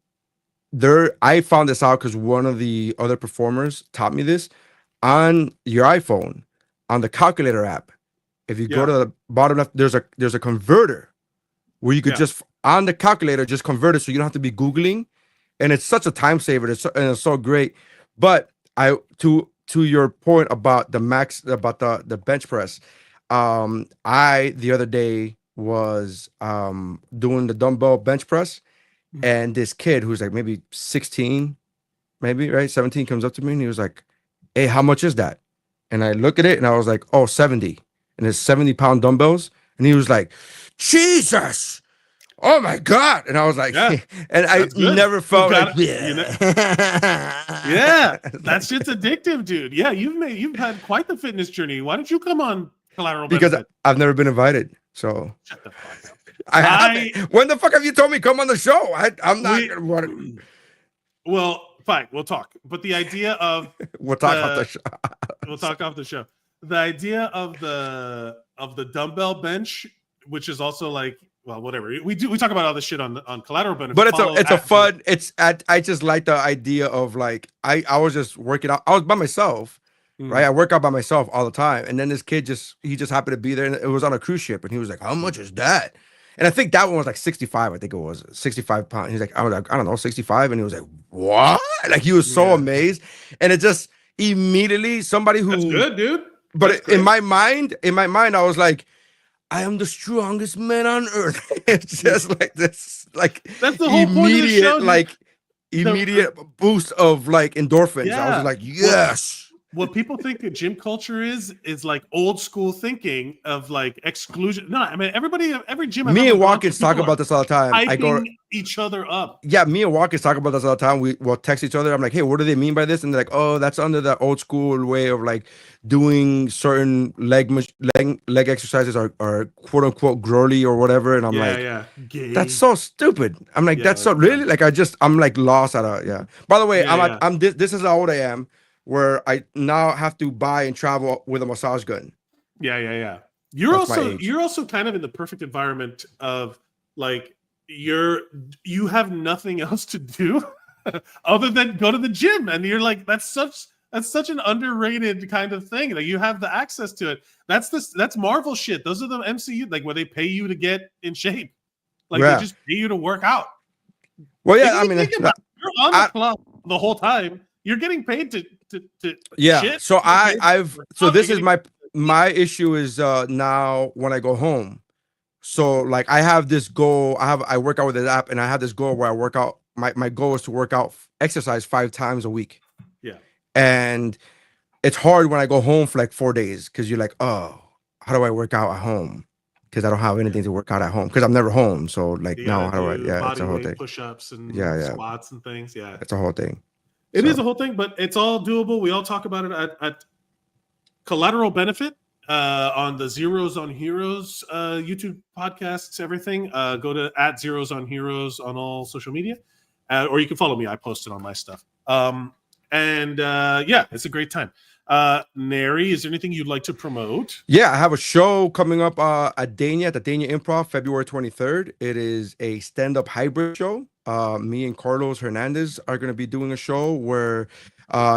I found this out because one of the other performers taught me this. On your iPhone, on the calculator app, if you go to the bottom left, there's a converter where you could just on the calculator just convert it, so you don't have to be Googling, and it's such a time saver. It's so great. But to your point about the max, about the bench press, I the other day was doing the dumbbell bench press, and this kid who's like maybe 16, maybe right 17, comes up to me and he was like, "Hey, how much is that?" And I look at it and I was like, "Oh, 70." And it's 70-pound dumbbells. And he was like, "Jesus, oh my God." And I was like, and I never felt like, yeah, that shit's addictive, dude. Yeah, you've had quite the fitness journey. Why don't you come on collateral because benefit? I've never been invited. So Shut the fuck up. I haven't. When the fuck have you told me come on the show? I'm not. Well, fine, we'll talk. But the idea of We'll talk off the show. we'll talk off the show. The idea of the dumbbell bench, which is also like, well, whatever. We talk about all this shit on collateral benefit. But it's a fun. I just like the idea of like I was just working out. I was by myself, right? I work out by myself all the time. And then this kid just happened to be there, and it was on a cruise ship, and he was like, "How much is that?" And I think that one was like 65. I think it was 65 pounds. He's like, I was like, I don't know, 65. And he was like, what? Like he was so amazed. And it just immediately somebody who That's good, dude. But in my mind, I was like, I am the strongest man on earth. It's just like this, like that's the whole point of the show, like immediate boost of like endorphins. I was just like, yes. What people think that gym culture is like old school thinking of like exclusion. No, I mean every gym. Me and Watkins talk about this all the time. I go each other up. Yeah, me and Watkins talk about this all the time. We will text each other. I'm like, hey, what do they mean by this? And they're like, oh, that's under the old school way of like doing certain leg exercises or quote unquote girly or whatever. And I'm Gay. That's so stupid. I'm like, that's so really like I'm like lost at a By the way, this is how old I am, where I now have to buy and travel with a massage gun. Yeah. You're also kind of in the perfect environment of like you have nothing else to do other than go to the gym, and you're like that's such an underrated kind of thing. Like you have the access to it. That's Marvel shit. Those are the MCU like where they pay you to get in shape. Like they just pay you to work out. Well, yeah, I mean, you're on the club the whole time. You're getting paid to shit. So this is my issue is now when I go home. So like I have this goal. I work out with this app, and I have this goal where I work out. My goal is to exercise 5 times a week. Yeah. And it's hard when I go home for like 4 days because you're like, oh, how do I work out at home? Because I don't have anything to work out at home because I'm never home. So like now how do I? Yeah, it's a whole thing. Push-ups and squats and things. Yeah, it's a whole thing. It is a whole thing, but it's all doable. We all talk about it at Collateral Benefit on the Zeros on Heroes YouTube podcasts, everything. Go to @ZerosOnHeroes on all social media, or you can follow me. I post it on my stuff. It's a great time. Nery, is there anything you'd like to promote? Yeah, I have a show coming up at the Dania Improv, February 23rd. It is a stand-up hybrid show. Me and Carlos Hernandez are going to be doing a show where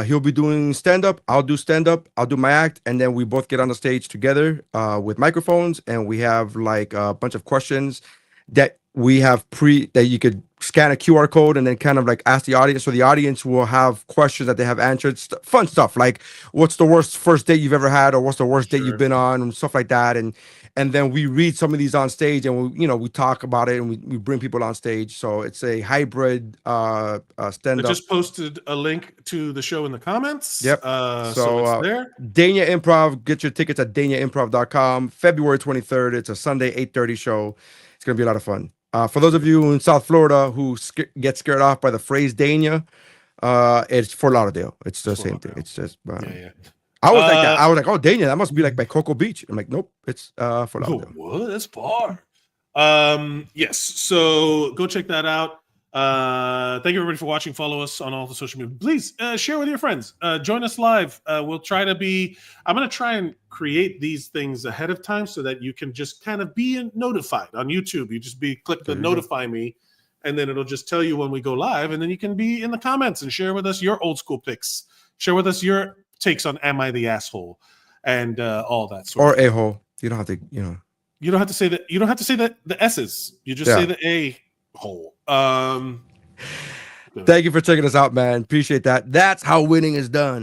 he'll be doing stand-up, I'll do stand-up, I'll do my act, and then we both get on the stage together with microphones, and we have like a bunch of questions that we have that you could scan a QR code and then kind of like ask the audience. So the audience will have questions that they have answered, fun stuff like what's the worst first date you've ever had, or what's the worst date you've been on, and stuff like that. And then we read some of these on stage, and we talk about it, and we bring people on stage. So it's a hybrid stand-up. I just posted a link to the show in the comments. Yep. So it's there. Dania Improv, get your tickets at daniaimprov.com. February 23rd. It's a Sunday 8:30 show. It's gonna be a lot of fun. For those of you in South Florida who get scared off by the phrase Dania, it's Fort Lauderdale. It's the same thing. It's just I was like that. I was like, oh, Dania, that must be like by Cocoa Beach. I'm like, nope, it's Fort Lauderdale. What? That's far. Yes. So go check that out. Thank you everybody for watching. Follow us on all the social media. Please share with your friends. Join us live. We'll try to be. I'm going to try and create these things ahead of time so that you can just kind of be notified on YouTube. You just click the notify me, and then it'll just tell you when we go live, and then you can be in the comments and share with us your old school picks. Share with us your takes on Am I the Asshole and all that sort of a hole. You don't have to. You don't have to say that. You don't have to say that the S's. You just say the A hole. Thank you for checking us out, man. Appreciate that. That's how winning is done.